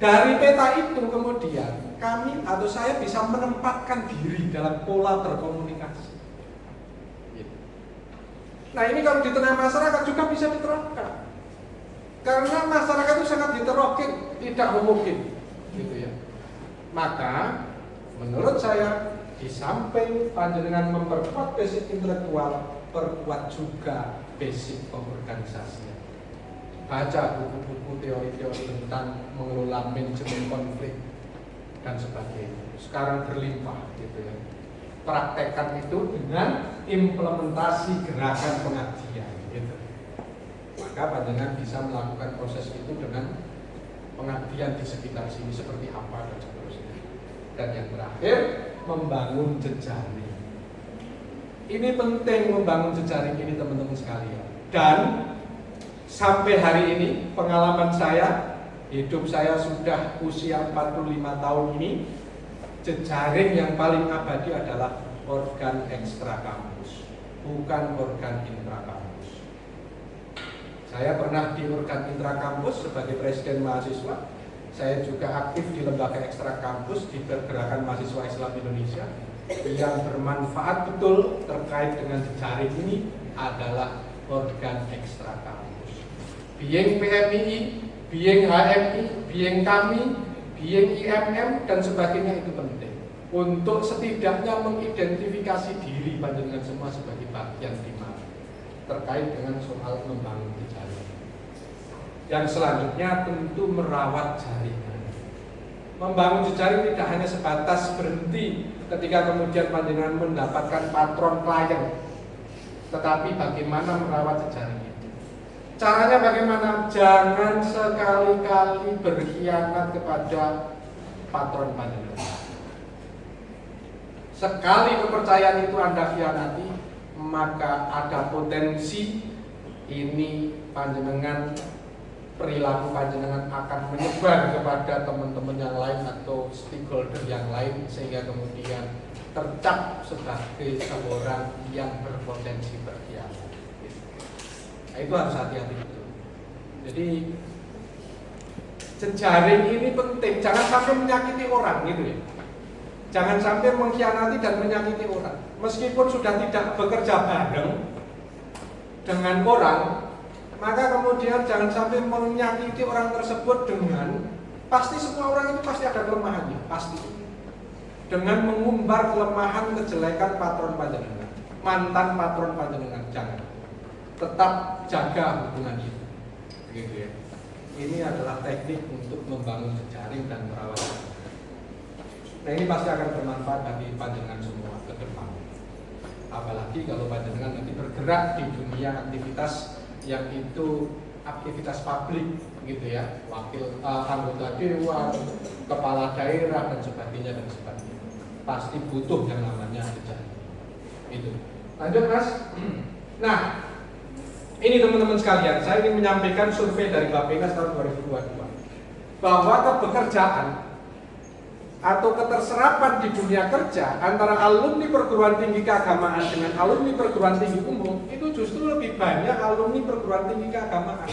[SPEAKER 2] Dari peta itu kemudian kami atau saya bisa menempatkan diri dalam pola berkomunikasi. Nah, ini kalau di tengah masyarakat juga bisa diterapkan. Karena masyarakat itu sangat heterogen, tidak homogen, gitu ya. Maka menurut saya di samping panjenengan memperkuat basic intelektual, perkuat juga basic pengorganisasian. Baca buku-buku teori-teori tentang mengelola manajemen konflik dan sebagainya. Sekarang berlimpah, gitu ya. Praktekkan itu dengan implementasi gerakan pengabdian, gitu. Maka panjenengan bisa melakukan proses itu dengan pengabdian di sekitar sini seperti apa dan seterusnya. Dan yang terakhir, membangun jejaring. Ini penting membangun jejaring ini teman-teman sekalian. Dan sampai hari ini pengalaman saya, hidup saya sudah usia 45 tahun ini, jejaring yang paling abadi adalah organ ekstra kampus, bukan organ intra kampus. Saya pernah di organ intra kampus sebagai presiden mahasiswa. Saya juga aktif di lembaga ekstra kampus di Pergerakan Mahasiswa Islam Indonesia. Yang bermanfaat betul terkait dengan jejaring ini adalah organ ekstra kampus. Bieng PMII, bieng HMI, bieng kami, bieng IMM dan sebagainya itu penting untuk setidaknya mengidentifikasi diri panjenengan semua sebagai bagian di mana terkait dengan soal membangun jejaring. Yang selanjutnya tentu merawat jaringan. Membangun jejaring tidak hanya sebatas berhenti ketika kemudian panjenengan mendapatkan patron klien, tetapi bagaimana merawat jejaring itu. Caranya bagaimana? Jangan sekali-kali berkhianat kepada patron panjenengan. Sekali kepercayaan itu Anda khianati, maka ada potensi ini panjenengan, perilaku panjenengan akan menyebar kepada teman-teman yang lain atau stakeholder yang lain, sehingga kemudian tercap sebagai seorang yang berpotensi berkhianat. Nah, itu harus hati-hati betul. Jadi jejaring ini penting, jangan sampai menyakiti orang gitu ya. Jangan sampai mengkhianati dan menyakiti orang. Meskipun sudah tidak bekerja bareng dengan orang, maka kemudian jangan sampai menyakiti orang tersebut dengan, pasti semua orang itu pasti ada kelemahannya, pasti. Dengan mengumbar kelemahan, kejelekan patron panjenengan, mantan patron panjenengan, jangan. Tetap jaga hubungan itu, gitu ya. Ini adalah teknik untuk membangun jejaring dan perawatan. Nah, ini pasti akan bermanfaat bagi panjenengan semua ke depan. Apalagi kalau panjenengan nanti bergerak di dunia aktivitas yang itu aktivitas publik gitu ya, wakil anggota dewan, kepala daerah dan sebagainya. Pasti butuh yang namanya jejaring. Itu. Lanjut Mas. Nah, ini teman-teman sekalian, saya ingin menyampaikan survei dari Bappenas tahun 2022 bahwa kebekerjaan atau keterserapan di dunia kerja antara alumni perguruan tinggi keagamaan dengan alumni perguruan tinggi umum itu justru lebih banyak alumni perguruan tinggi keagamaan.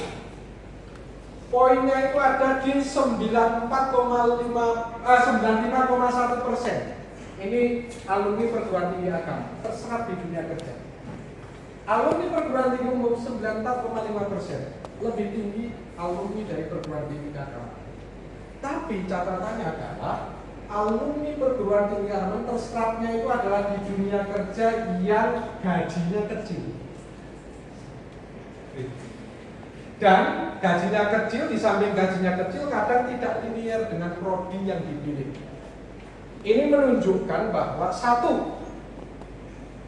[SPEAKER 2] Poinnya itu ada di 95,1%. Ini alumni perguruan tinggi agama terserap di dunia kerja. Alumni perguruan tinggi umum 94,5%, lebih tinggi alumni dari perguruan tinggi keagamaan. Tapi catatannya adalah alumni perguruan tinggi agama terserapnya itu adalah di dunia kerja yang gajinya kecil. Dan gajinya kecil, di samping gajinya kecil kadang tidak linear dengan prodi yang dipilih. Ini menunjukkan bahwa satu,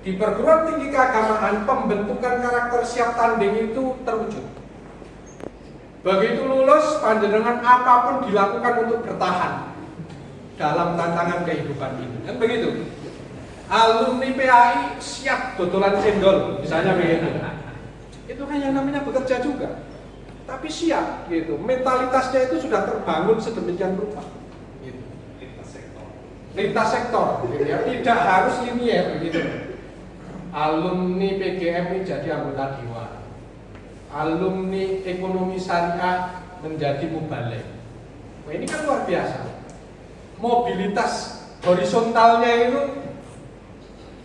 [SPEAKER 2] di perguruan tinggi keagamaan pembentukan karakter siap tanding itu terwujud. Begitu lulus, panjenengan apapun dilakukan untuk bertahan dalam tantangan kehidupan ini. Kan begitu. Alumni PAI siap dodolan cendol, misalnya begitu. Itu kan yang namanya bekerja juga. Tapi siap gitu. Mentalitasnya itu sudah terbangun sedemikian rupa. Gitu. Lintas sektor gitu ya. Tidak harus linear gitu. Alumni PGM ini jadi anggota dewan, alumni ekonomi syariah menjadi mubalik. Nah, ini kan luar biasa. Mobilitas horizontalnya itu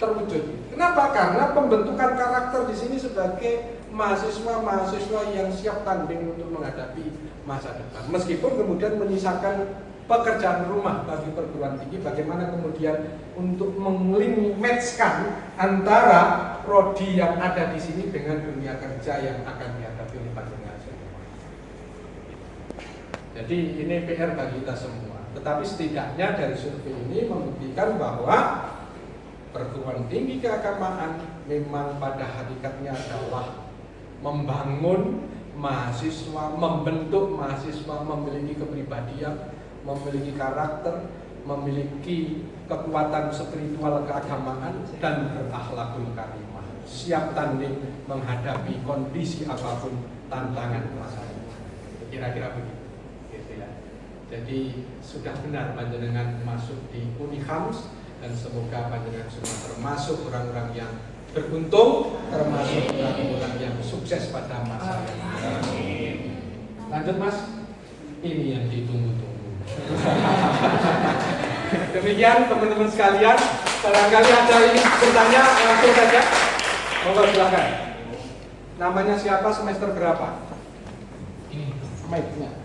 [SPEAKER 2] terwujud. Kenapa? Karena pembentukan karakter di sini sebagai mahasiswa-mahasiswa yang siap tanding untuk menghadapi masa depan. Meskipun kemudian menyisakan pekerjaan rumah bagi perguruan tinggi, bagaimana kemudian untuk matchkan antara prodi yang ada di sini dengan dunia kerja yang akan dihadapi oleh panjenengan semua. Jadi ini PR bagi kita semua. Tetapi setidaknya dari survei ini membuktikan bahwa perguruan tinggi keagamaan memang pada hakikatnya adalah membangun mahasiswa, membentuk mahasiswa memiliki kepribadian, memiliki karakter, memiliki kekuatan spiritual keagamaan dan berakhlakul karimah, siap tanding menghadapi kondisi apapun tantangan masa depan. Kira-kira begitu, gitu ya. Jadi sudah benar panjenengan masuk di Unihams dan semoga panjenengan semua termasuk orang-orang yang beruntung, termasuk orang-orang yang sukses pada masa yang akan datang. Lanjut Mas, ini yang ditunggu-tunggu. Demikian teman-teman sekalian, barangkali ada yang bertanya langsung saja. Monggo silakan. Namanya siapa, semester berapa? Ini mic-nya.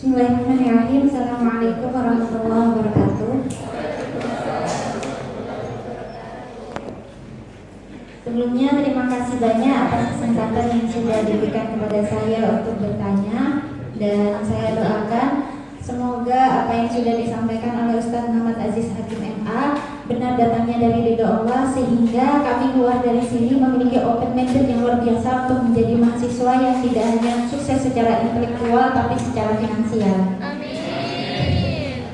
[SPEAKER 3] Bismillahirrahmanirrahim. Assalamualaikum warahmatullahi wabarakatuh. Sebelumnya terima kasih banyak atas kesempatan yang sudah diberikan kepada saya untuk bertanya, dan saya doakan semoga apa yang sudah disampaikan oleh Ustaz Muhammad Aziz Hakim MA benar datangnya dari ridho Allah, sehingga kami keluar dari sini memiliki open minded yang luar biasa untuk menjadi mahasiswa yang tidak hanya sukses secara intelektual tapi secara finansial. Amin.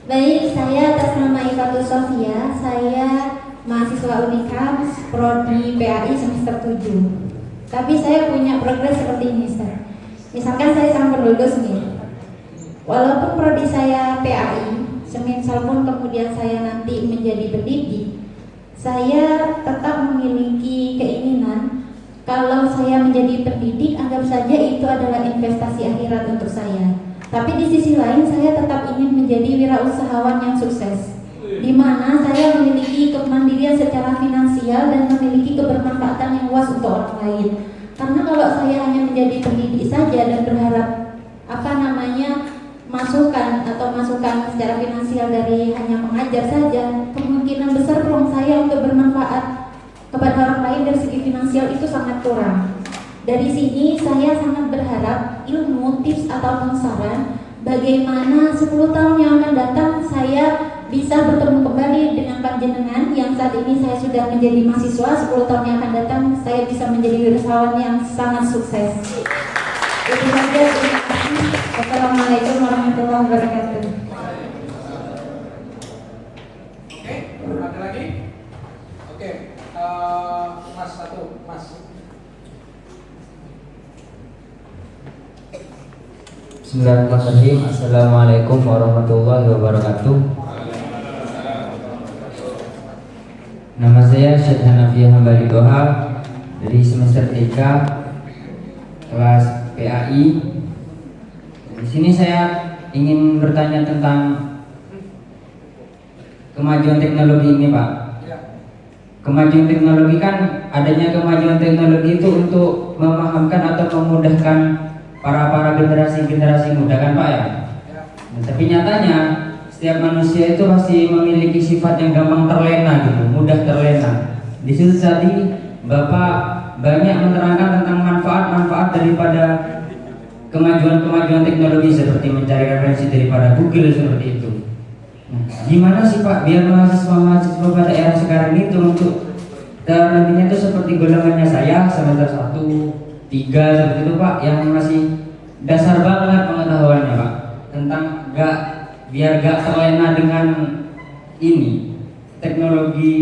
[SPEAKER 3] Baik, saya atas nama Ifatul Sofia, saya mahasiswa Unihams, prodi PAI semester 7. Tapi saya punya progres seperti ini, Ustaz. Misalkan saya sampai lulus nih, walaupun prodi saya PAI, semisal pun kemudian saya nanti menjadi pendidik, saya tetap memiliki keinginan kalau saya menjadi pendidik, anggap saja itu adalah investasi akhirat untuk saya. Tapi di sisi lain saya tetap ingin menjadi wirausahawan yang sukses, di mana saya memiliki kemandirian secara finansial dan memiliki kebermanfaatan yang luas untuk orang lain. Karena kalau saya hanya menjadi pendidik saja dan berharap masukan secara finansial dari hanya mengajar saja, kemungkinan besar peluang saya untuk apalagi dari segi finansial itu sangat kurang. Dari sini saya sangat berharap ilmu, tips ataupun saran bagaimana 10 tahun yang akan datang saya bisa bertemu kembali dengan panjenengan yang saat ini saya sudah menjadi mahasiswa. 10 tahun yang akan datang saya bisa menjadi wirasawan yang sangat sukses. Itu saja, terima kasih. Wassalamualaikum warahmatullahi wabarakatuh.
[SPEAKER 2] Oke, ada lagi? Oke, Mas satu, Mas.
[SPEAKER 4] Bismillahirrahmanirrahim. Assalamualaikum warahmatullahi wabarakatuh. Nama saya Syed Hanafiah Hambali Doha dari semester 3 kelas PAI. Di sini saya ingin bertanya tentang kemajuan teknologi ini, Pak. Kemajuan teknologi kan, adanya kemajuan teknologi itu untuk memahamkan atau memudahkan para generasi muda kan, Pak ya. Nah, tapi nyatanya setiap manusia itu pasti memiliki sifat yang gampang terlena gitu, mudah terlena. Di situ tadi Bapak banyak menerangkan tentang manfaat-manfaat daripada kemajuan teknologi seperti mencari referensi daripada Google seperti itu. Nah, gimana sih Pak biar mahasiswa pada era sekarang itu untuk nantinya itu seperti golongannya saya semester 1, 3 seperti itu Pak, yang masih dasar banget pengetahuannya Pak tentang biar gak terlena dengan ini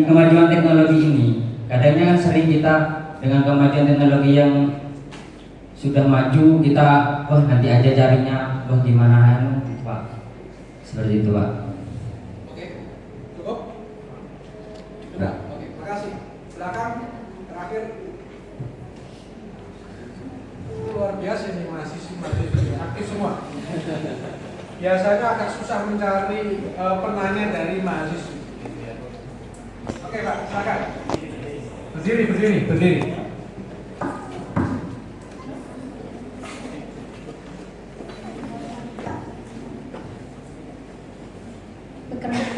[SPEAKER 4] kemajuan teknologi ini. Kadangnya kan sering kita dengan kemajuan teknologi yang sudah maju kita nanti aja carinya gimana Pak, seperti itu Pak.
[SPEAKER 2] Oke, cukup? Sudah, oke, makasih. Silakan terakhir. Luar biasa nih mahasiswa aktif semua. Biasanya agak susah mencari penanya dari mahasiswa. Oke Pak, silakan.
[SPEAKER 1] Berdiri.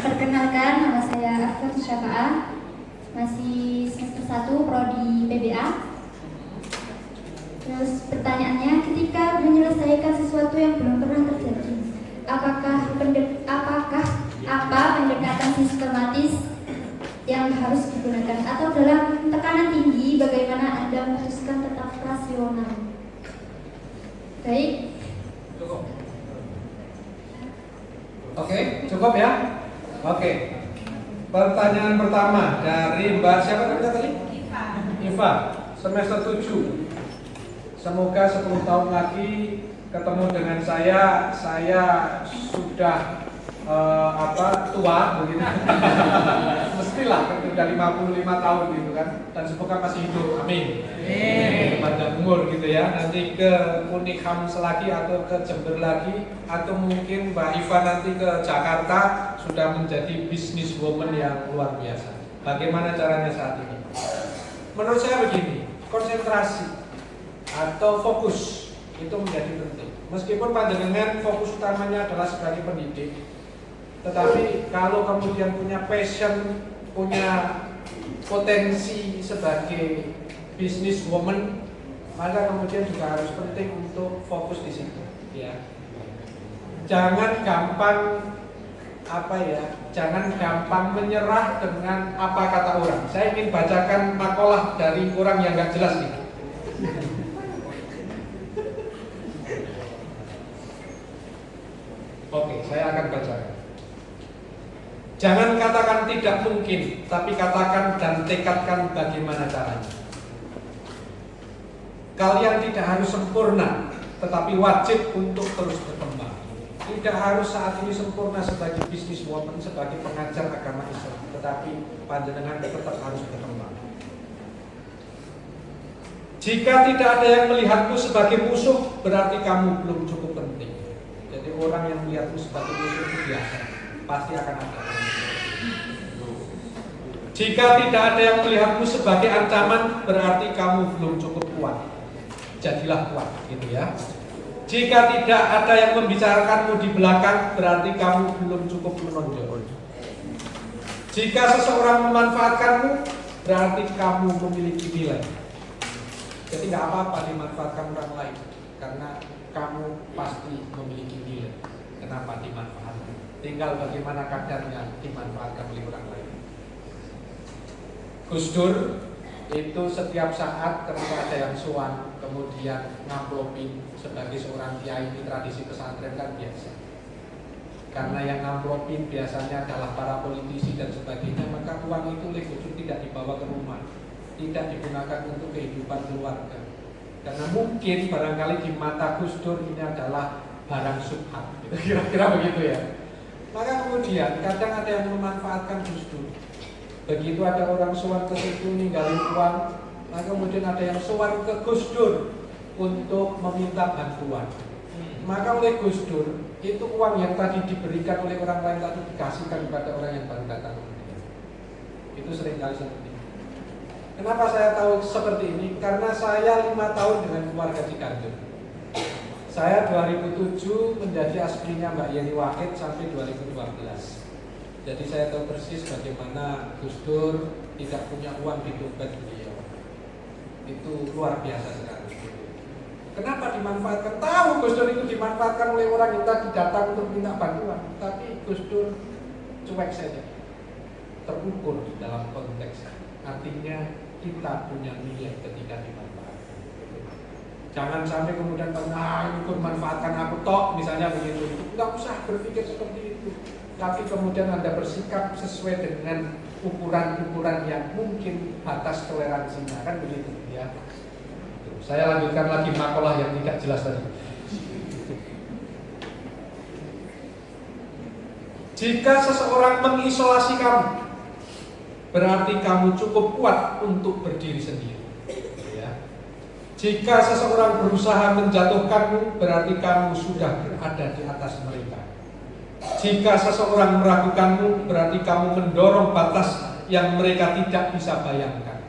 [SPEAKER 3] Perkenalkan, nama saya Afur Syafa'ah, masih semester 1 prodi PBA. Terus pertanyaannya, ketika menyelesaikan sesuatu yang belum pernah terjadi, apa pendekatan sistematis yang harus digunakan, atau dalam tekanan tinggi bagaimana Anda memutuskan tetap rasional? Baik.
[SPEAKER 2] Cukup. Oke, cukup ya. Oke. Pertanyaan pertama dari Mbak siapa tadi? Iva, semester 7. Semoga 10 tahun lagi ketemu dengan saya sudah tua begitu. Mestilah sudah 55 tahun gitu kan, dan semoga masih hidup, amin. Panjang umur gitu ya. Nanti ke Unikam lagi atau ke Jember lagi, atau mungkin Mbak Iva nanti ke Jakarta sudah menjadi business woman yang luar biasa. Bagaimana caranya saat ini? Menurut saya begini, konsentrasi atau fokus itu menjadi penting. Meskipun panjenengan fokus utamanya adalah sebagai pendidik, tetapi kalau kemudian punya passion, punya potensi sebagai business woman, maka kemudian juga harus penting untuk fokus di situ. Ya, jangan gampang jangan gampang menyerah dengan apa kata orang. Saya ingin bacakan makalah dari orang yang nggak jelas nih. Oke, saya akan bacakan. Jangan katakan tidak mungkin, tapi katakan dan tekadkan bagaimana caranya. Kalian tidak harus sempurna, tetapi wajib untuk terus berkembang. Tidak harus saat ini sempurna sebagai bisnis woman, sebagai pengajar agama Islam, tetapi panjenengan tetap harus berkembang. Jika tidak ada yang melihatmu sebagai musuh, berarti kamu belum cukup penting. Jadi orang yang melihatmu sebagai musuh itu biasa, pasti akan ada. Jika tidak ada yang melihatmu sebagai ancaman, berarti kamu belum cukup kuat. Jadilah kuat, gitu ya. Jika tidak ada yang membicarakanmu di belakang, berarti kamu belum cukup menonjol. Jika seseorang memanfaatkanmu, berarti kamu memiliki nilai. Jadi nggak apa-apa dimanfaatkan orang lain, karena kamu pasti memiliki nilai. Kenapa dimanfaatkan? Tinggal bagaimana kadarnya dimanfaatkan oleh orang lain. Gus Dur itu setiap saat ketika ada yang sowan, kemudian ngamplopin sebagai seorang kiai, ini tradisi pesantren kan biasa. Karena yang ngamplopin biasanya adalah para politisi dan sebagainya, maka uang itu oleh Gus Dur tidak dibawa ke rumah, tidak digunakan untuk kehidupan keluarga. Karena mungkin barangkali di mata Gus Dur ini adalah barang subhat, kira-kira begitu ya. Maka kemudian kadang ada yang memanfaatkan Gus Dur. Begitu ada orang sowan ke situ ninggalin uang, maka kemudian ada yang sowan ke Gus Dur untuk meminta bantuan. Maka oleh Gus Dur itu uang yang tadi diberikan oleh orang lain tadi dikasihkan kepada orang yang baru datang. Itu seringkali seperti itu. Kenapa saya tahu seperti ini? Karena saya 5 tahun dengan keluarga Ciganjur. Saya 2007 menjadi asprinya Mbak Yeni Wahid sampai 2012. Jadi saya tahu persis bagaimana Gus Dur tidak punya uang di dompet beliau. Itu luar biasa sekali. Kenapa dimanfaatkan? Tahu Gus Dur itu dimanfaatkan oleh orang yang tadi datang untuk minta bantuan, tapi Gus Dur cuek saja, terukur di dalam konteks. Artinya kita punya nilai ketika dimanfaatkan. Jangan sampai kemudian ini manfaatkan aku tok, misalnya begitu. Tidak usah berpikir seperti itu. Tapi kemudian Anda bersikap sesuai dengan ukuran-ukuran yang mungkin batas toleransinya, kan begitu ya. Saya lanjutkan lagi makalah yang tidak jelas tadi. Jika seseorang mengisolasi kamu, berarti kamu cukup kuat untuk berdiri sendiri. Ya. Jika seseorang berusaha menjatuhkanmu, berarti kamu sudah berada di atas mereka. Jika seseorang meragukanmu, berarti kamu mendorong batas yang mereka tidak bisa bayangkan.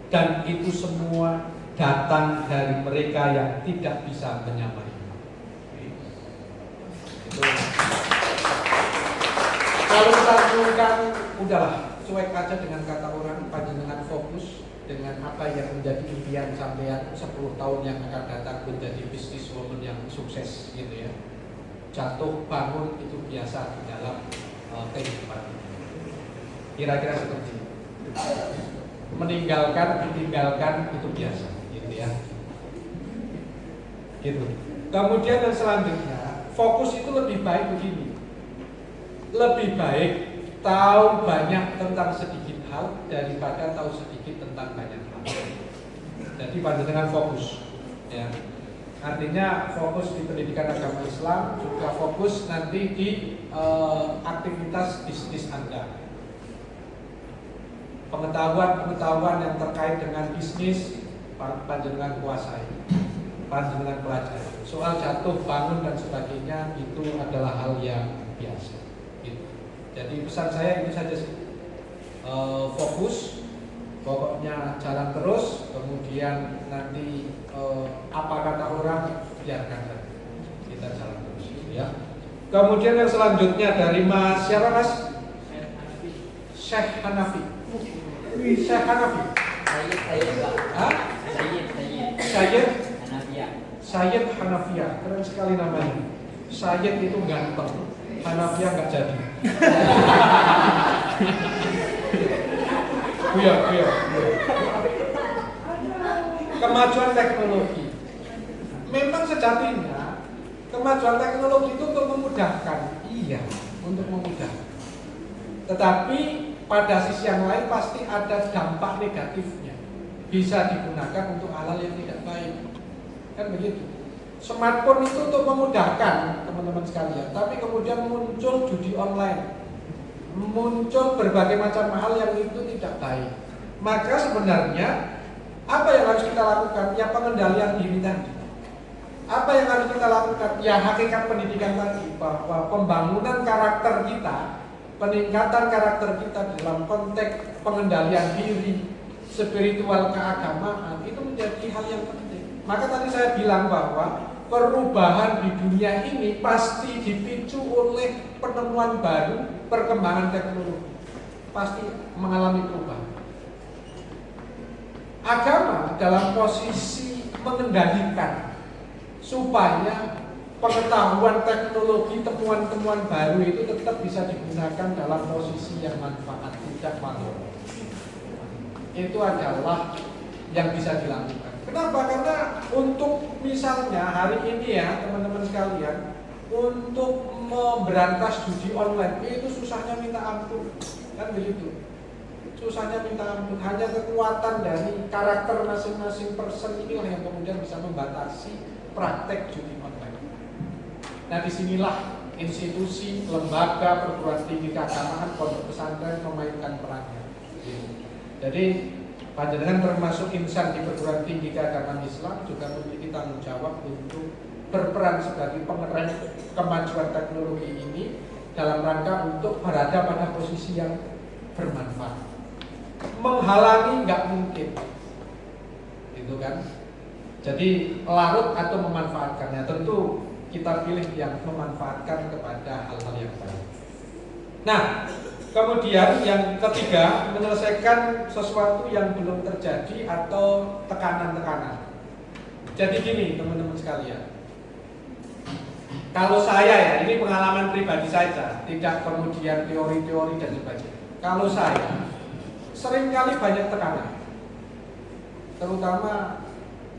[SPEAKER 2] Dan itu semua datang dari mereka yang tidak bisa menyamainya. Kalau sambungkan, udahlah, cuek aja dengan kata orang, panjenengan fokus dengan apa yang menjadi impian sampean 10 tahun yang akan datang menjadi businesswoman yang sukses gitu ya. Jatuh bangun itu biasa di dalam kehidupan. Kira-kira seperti itu. Meninggalkan, ditinggalkan itu biasa, gitu ya. Gitu. Kemudian yang selanjutnya, fokus itu lebih baik begini. Lebih baik tahu banyak tentang sedikit hal daripada tahu sedikit tentang banyak hal. Jadi panjenengan fokus, ya. Artinya fokus di pendidikan agama Islam, juga fokus nanti di aktivitas bisnis Anda. Pengetahuan yang terkait dengan bisnis panjenengan kuasai, panjenengan pelajari. Soal jatuh, bangun dan sebagainya itu adalah hal yang biasa. Gitu. Jadi pesan saya ini saja sih. Fokus, pokoknya jalan terus, kemudian nanti apa kata orang biarkan saja, kita jalan terus ya. Kemudian yang selanjutnya dari Mas siapa Mas? Syekh Hanafi. Syekh Hanafi. Sayyid Hanafiyah. Keren sekali namanya. Sayyid itu ganteng, Hanafiyah nggak jadi. Iya. Kemajuan teknologi. Memang sejatinya kemajuan teknologi itu untuk memudahkan, iya, untuk memudahkan. Tetapi pada sisi yang lain pasti ada dampak negatifnya. Bisa digunakan untuk hal-hal yang tidak baik. Kan begitu. Smartphone itu untuk memudahkan teman-teman sekalian, tapi kemudian muncul judi online. Muncul berbagai macam hal yang itu tidak baik. Maka sebenarnya apa yang harus kita lakukan? Ya pengendalian diri tadi. Apa yang harus kita lakukan? Ya hakikat pendidikan tadi, bahwa pembangunan karakter kita, peningkatan karakter kita dalam konteks pengendalian diri, spiritual keagamaan itu menjadi hal yang penting. Maka tadi saya bilang bahwa perubahan di dunia ini pasti dipicu oleh penemuan baru, perkembangan teknologi. Pasti mengalami perubahan. agama dalam posisi mengendalikan supaya pengetahuan teknologi, temuan-temuan baru itu tetap bisa digunakan dalam posisi yang manfaat, tidak malah. Itu adalah yang bisa dilakukan. Kenapa? Karena untuk misalnya hari ini ya teman-teman sekalian, untuk memberantas judi online itu susahnya minta ampun, kan begitu. Susahnya minta ampun. Hanya kekuatan dari karakter masing-masing person inilah yang kemudian bisa membatasi praktek judi online. Nah disinilah institusi, lembaga, perguruan tinggi keagamaan, pondok pesantren memainkan perannya. Jadi panjenengan termasuk insan di perguruan tinggi keagamaan Islam juga memiliki tanggung jawab untuk berperan sebagai pengeras kemajuan teknologi ini dalam rangka untuk berada pada posisi yang bermanfaat. Menghalangi nggak mungkin, gitu kan? Jadi larut atau memanfaatkannya, tentu kita pilih yang memanfaatkan kepada hal-hal yang baik. Nah, kemudian yang ketiga, menyelesaikan sesuatu yang belum terjadi atau tekanan-tekanan. Jadi gini teman-teman sekalian, kalau saya ya, ini pengalaman pribadi saja, tidak kemudian teori-teori dan sebagainya. Kalau saya seringkali banyak tekanan, terutama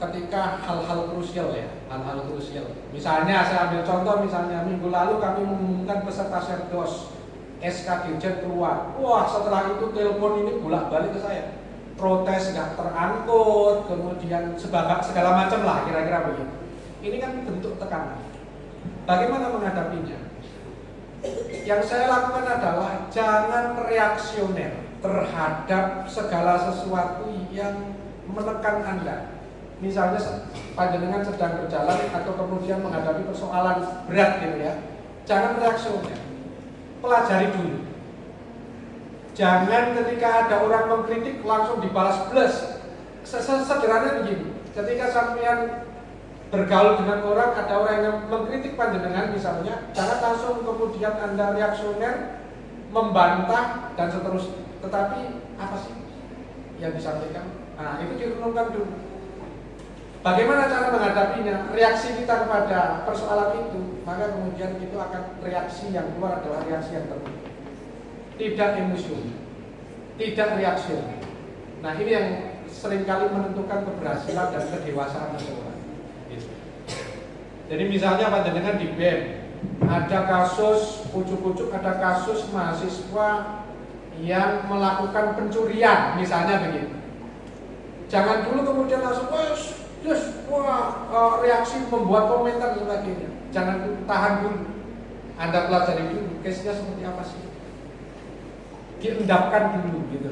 [SPEAKER 2] ketika hal-hal krusial ya, hal-hal krusial. Misalnya saya ambil contoh, misalnya minggu lalu kami mengumumkan peserta Serdos SK Dirjen keluar. Wah, setelah itu telepon ini bolak-balik ke saya, protes nggak terangkut, kemudian segala macam lah, kira-kira begitu. Ini kan bentuk tekanan. Bagaimana menghadapinya? Yang saya lakukan adalah jangan reaksioner terhadap segala sesuatu yang menekan Anda. Misalnya panjenengan sedang berjalan atau kemudian menghadapi persoalan berat gitu ya. Jangan reaksioner. Pelajari dulu. Jangan ketika ada orang mengkritik langsung dibalas plus. Sederhana begini. Ketika sampean bergaul dengan orang, ada orang yang mengkritik panjenengan misalnya, jangan langsung kemudian Anda reaksioner, membantah dan seterusnya. Tetapi apa sih yang disampaikan? Nah, itu direnungkan dulu. Bagaimana cara menghadapinya? Reaksi kita kepada persoalan itu, maka kemudian itu akan reaksi yang keluar adalah reaksi yang tertentu. Tidak emosional, tidak reaksioner. Nah, ini yang seringkali menentukan keberhasilan dan kedewasaan seseorang. Jadi misalnya panjenengan di BEM, ada kasus ujuk-ujuk, ada kasus mahasiswa yang melakukan pencurian, misalnya begitu. Jangan dulu kemudian langsung reaksi membuat komentar dan sebagainya. Jangan tahan dulu. Anda pelajari dulu, case-nya seperti apa sih? Diendapkan dulu gitu.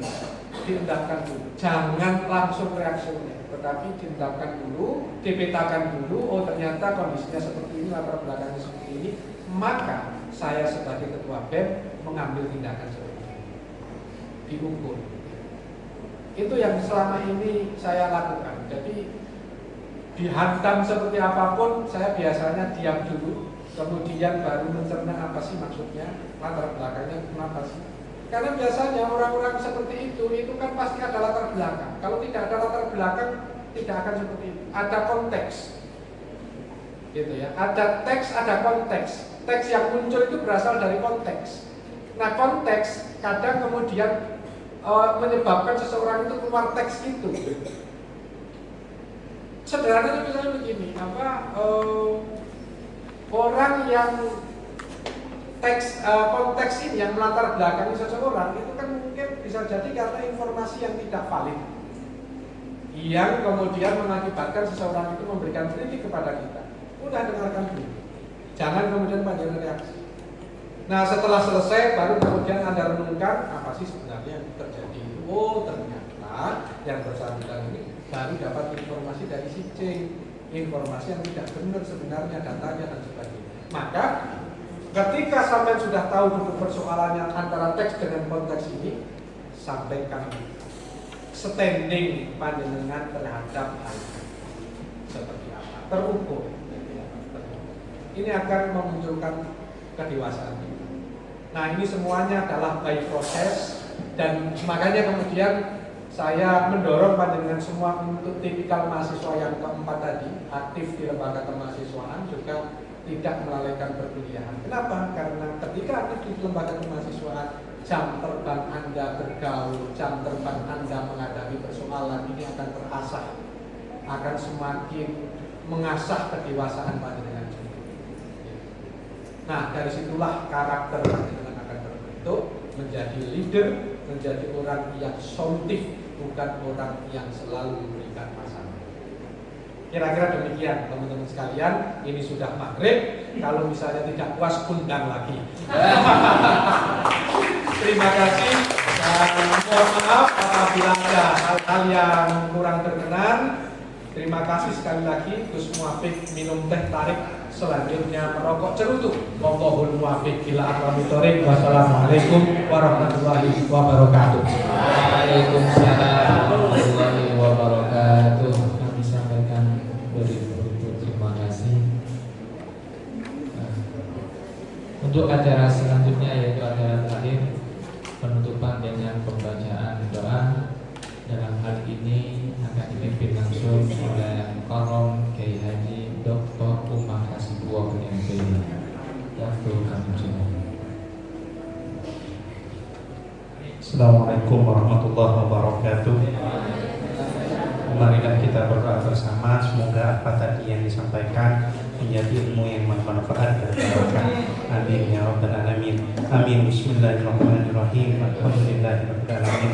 [SPEAKER 2] Diendapkan dulu. Jangan langsung reaksinya, tetapi diendapkan dulu, dipetakan dulu. Oh ternyata kondisinya seperti ini, latar belakangnya seperti ini. Maka saya sebagai ketua BEM mengambil tindakan seperti ini. Diukur. Itu yang selama ini saya lakukan. Jadi dihantam seperti apapun, saya biasanya diam dulu, kemudian baru mencerna apa sih maksudnya, latar belakangnya kenapa sih. Karena biasanya orang-orang seperti itu kan pasti ada latar belakang. Kalau tidak ada latar belakang, tidak akan seperti itu. Ada konteks, gitu ya. Ada teks, ada konteks. Teks yang muncul itu berasal dari konteks. Nah, konteks kadang kemudian menyebabkan seseorang itu keluar teks itu. Sederhananya misalnya begini, orang yang konteks ini yang melatar belakangi seseorang itu kan mungkin bisa jadi karena informasi yang tidak valid, yang kemudian mengakibatkan seseorang itu memberikan kritik kepada kita. Udah dengarkan dulu, jangan kemudian panjang reaksi. Nah setelah selesai baru kemudian Anda renungkan apa sih sebenarnya yang terjadi. Oh ternyata yang bersangkutan ini baru dapat informasi dari si C, informasi yang tidak benar sebenarnya datanya dan sebagainya. Maka ketika sampai sudah tahu duduk persoalannya antara teks dengan konteks ini, sampaikan standing panjenengan terhadap hal seperti apa, terukur. Ini akan memunculkan kedewasaan. Nah ini semuanya adalah by proses dan makanya kemudian saya mendorong panjenengan semua untuk tipikal mahasiswa yang keempat tadi, aktif di lembaga kemahasiswaan, juga tidak melalaikan perkuliahan. Kenapa? Karena ketika aktif di lembaga kemahasiswaan, jam terbang Anda bergaul, jam terbang Anda menghadapi persoalan ini akan terasah, akan semakin mengasah kedewasaan panjenengan. Nah, dari situlah karakter panjenengan akan terbentuk menjadi leader, menjadi orang yang solutif, bukan orang yang selalu memberikan masalah. Kira-kira demikian teman-teman sekalian. Ini sudah maghrib. Kalau misalnya tidak puas, undang lagi. Terima kasih dan mohon maaf apabila ada hal-hal yang kurang berkenan. Terima kasih sekali lagi. Gus Muafiq minum teh tarik, selanjutnya merokok cerutu. Wallahul muwaffiq ila aqwamit thoriq. Wassalamualaikum warahmatullahi wabarakatuh.
[SPEAKER 5] Waalaikumsalam warahmatullahi wabarakatuh. Kami sampaikan beribu-ribu terima kasih. Untuk acara selanjutnya yaitu acara terakhir, penutupan dengan pembacaan doa. Dalam hal ini akan dipimpin langsung oleh Karom Kiai Haji Dr. Umar Hasibuah MP. Waktu kami silakan.
[SPEAKER 6] Assalamualaikum warahmatullahi wabarakatuh. Marilah kita berdoa bersama, semoga apa tadi yang disampaikan menjadi ilmu yang bermanfaat dan barokah. Amin ya rabbal alamin. Amin. Bismillahirrahmanirrahim. Alhamdulillahirabbil alamin.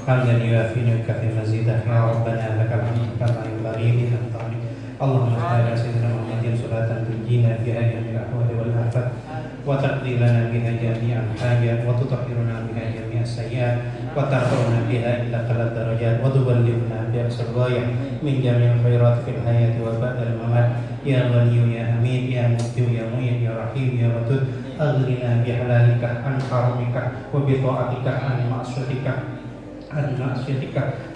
[SPEAKER 6] Hamdan yuafi kafi mazidah ya rabbana lakal hamdu kama yanbaghi li ta'ala. Allahumma shalli ala sayyidina Muhammadin salatan tunjina biha min al-ahwali wal afat wa taqdi lana biha jami'al hajat wa tutahhiruna biha jami'as sayyi'at wa tarfa'una biha ila a'la darajat wa tuballighuna bi aqsal ghayah min jami'il khairat fil hayati wa ba'dal mamat ya Ghani ya Hamid ya Muqti ya Mu'in ya Rahim ya Wadud aghlina bi halalika an haramika wa bi ta'atika an ma'siyatika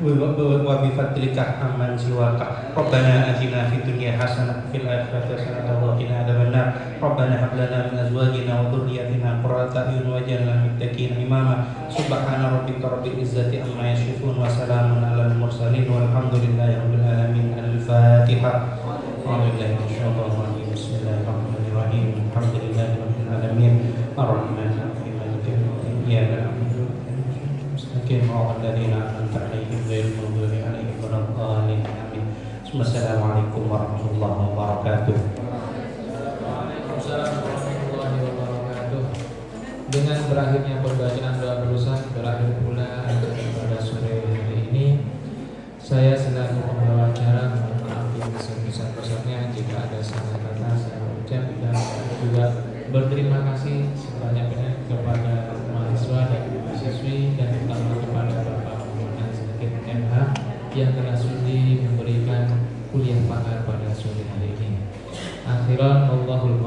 [SPEAKER 6] wa bi fadlika amman siwaka. Rabbana atina fid dunya hasanah wa fil akhirati hasanah wa qina adzabannar. Rabbana hab lana min azwajina wa dhurriyyatina qurrata a'yun waj'alna lil muttaqina imama. Subhana rabbika rabbil izzati amma yasifun wa salamun alal mursalin walhamdulillahi rabbil alamin. Al-Fatihah. Bismillahirrahmanirrahim. Alhamdulillahi rabbil alamin. Ar-Rahmanir Rahim. Maliki yaumiddin. Iyyaka na'budu wa iyyaka nasta'in. Alladziina an'amta 'alaihim ghairil maghdubi 'alaihim waladdallin. Amin. Wassalamualaikum warahmatullahi wabarakatuh.
[SPEAKER 5] Waalaikumsalam warahmatullahi wabarakatuh. Dengan berakhirnya pembacaan doa berusaha berakhir pula pada sore hari ini. Saya selaku pembawa acara mohon maaf yang sebesar-besarnya jika ada salah kata saya ucap, dan juga berterima kasih sebanyak-banyaknya kepada mahasiswa dan mahasiswi dan terutama kepada Bapak Muhammad Zakir MH yang telah sudi memberikan kuliah pakar pada sore hari ini. Akhiran Allahul